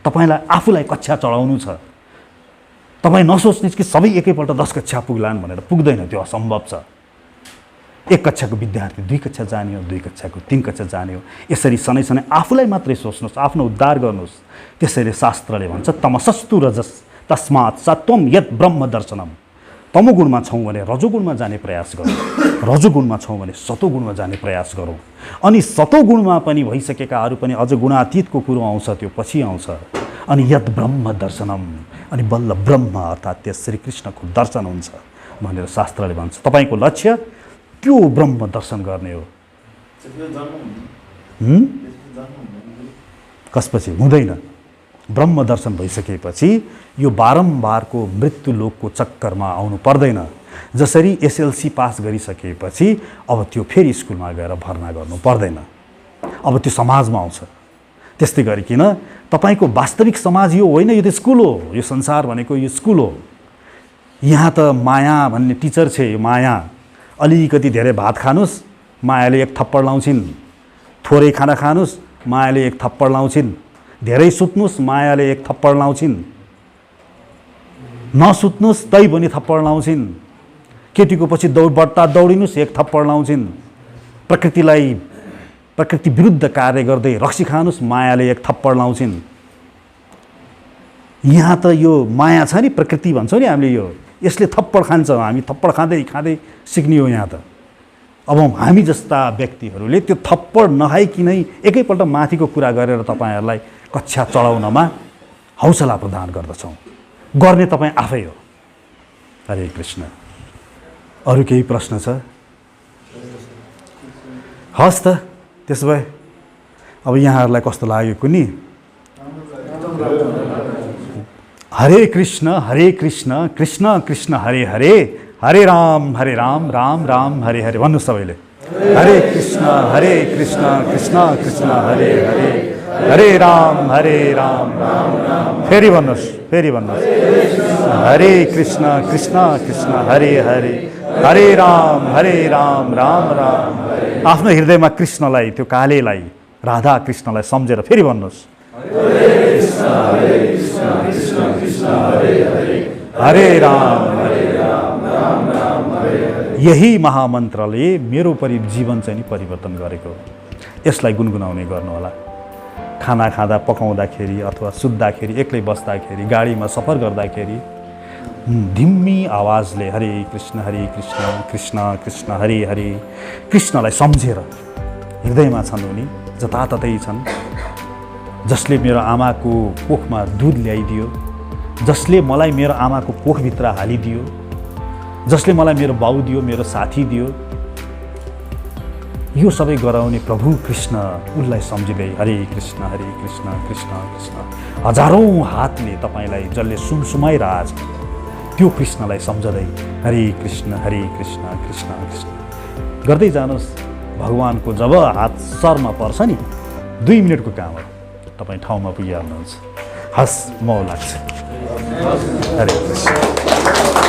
तपाईँलाई आफूलाई कक्षा चढाउनु छ। तपाईँ नसोच्नुहोस् कि सबै एकैपल्ट 10 कक्षा पुग्लान् भनेर, पुग्दैन, त्यो असम्भव छ। 1 कक्षाको विद्यार्थी 2 कक्षा जाने हो, 2 कक्षाको 3 कक्षा जाने हो। यसरी सनै सनै आफूलाई मात्रै सोच्नुहोस्, आफ्नो उद्धार गर्नुहोस्। त्यसैले शास्त्रले भन्छ तमसस्तु रजस तस्मात् सत्वम यत् ब्रह्म दर्शनम। तमोगुणमा छौँ भने रजोगुणमा जाने प्रयास गरौँ, रजोगुणमा छौँ भने सतोगुणमा जाने प्रयास गरौँ। अनि सतोगुणमा पनि भइसकेकाहरू पनि अझ गुणातीतको कुरो आउँछ, त्यो पछि आउँछ। अनि यत् ब्रह्म दर्शनम, अनि बल्ल ब्रह्म अर्थात् त्यस श्रीकृष्णको दर्शन हुन्छ भनेर शास्त्रले भन्छ। तपाईँको लक्ष्य त्यो ब्रह्म दर्शन गर्ने हो। कसपछि हुँदैन? ब्रह्म दर्शन भइसकेपछि यो बारम्बारको मृत्युलोकको चक्करमा आउनु पर्दैन। जसरी एसएलसी पास गरिसकेपछि अब त्यो फेरि स्कुलमा गएर भर्ना गर्नु पर्दैन, अब त्यो समाजमा आउँछ। त्यस्तै गरिकन तपाईँको वास्तविक समाज यो होइन, यो त स्कुल हो। यो संसार भनेको यो स्कुल हो। यहाँ त माया भन्ने टिचर छ। यो माया, अलिकति धेरै भात खानुस् मायाले 1 थप्पड लाउँछिन्, थोरै खाना खानुस् मायाले 1 थप्पड लाउँछिन्, धेरै सुत्नुस् मायाले 1 थप्पड लाउँछिन्, नसुत्नुस् तै पनि थप्पड लाउँछिन्, केटीको पछि बढ्ता दौडिनुस् 1 थप्पड लाउँछिन्, प्रकृति विरुद्ध कार्य गर्दै रक्सी खानुस् मायाले 1 थप्पड लाउँछिन्। यहाँ त यो माया छ नि, प्रकृति भन्छौँ नि हामीले, यो यसले थप्पड खान्छ। हामी थप्पड खाँदै खाँदै सिक्ने हो यहाँ त। अब हामी जस्ता व्यक्तिहरूले त्यो थप्पड नखाइकिनै एकैपल्ट माथिको कुरा गरेर तपाईँहरूलाई कक्षा चढाउनमा हौसला प्रदान गर्दछौँ। गर्ने तपाईँ आफै हो। हरे कृष्ण। अरू केही प्रश्न छ? हस् त, त्यसो भए अब यहाँहरूलाई कस्तो लाग्यो कुनी? हरे कृष्ण कृष्ण कृष्ण हरे हरे, हरे राम राम राम हरे हरे। भन्नुहोस् सबैले हरे कृष्ण कृष्ण कृष्ण हरे हरे, हरे राम राम राम। फेरि भन्नुहोस् हरे कृष्ण कृष्ण हरे हरे, हरे राम राम राम। आफ्नो हृदयमा कृष्णलाई, त्यो कालेलाई, राधा कृष्णलाई सम्झेर फेरि भन्नुहोस् हरे राम राम। यही महामन्त्रले मेरो जीवन चाहिँ नि परिवर्तन गरेको। यसलाई गुनगुनाउने गर्नुहोला। खाना खाँदा, पकाउँदाखेरि अथवा सुत्दाखेरि, एक्लै बस्दाखेरि, गाडीमा सफर गर्दाखेरि धिम्मी आवाजले हरे कृष्ण कृष्ण कृष्ण हरे हरे, कृष्णलाई सम्झेर हृदयमा छन् उनी, जताततै छन्। जसले मेरो आमाको कोखमा दुध ल्याइदियो, जसले मलाई मेरो आमाको कोखभित्र हालिदियो, जसले मलाई मेरो बाउ दियो, मेरो साथी दियो, यो सबै गराउने प्रभु कृष्ण, उनलाई सम्झिँदै हरे कृष्ण कृष्ण कृष्ण। हजारौँ हातले तपाईँलाई जसले सुमसुमाइरहेछ त्यो कृष्णलाई सम्झँदै हरे कृष्ण कृष्ण कृष्ण गर्दै जानुहोस्। भगवानको जब हात शरमा पर्छ नि, 2 मिनटको काम हो, तपाईँ ठाउँमा पुगिहाल्नुहुन्छ। हस्, म लाग्छ। हरे कृष्ण।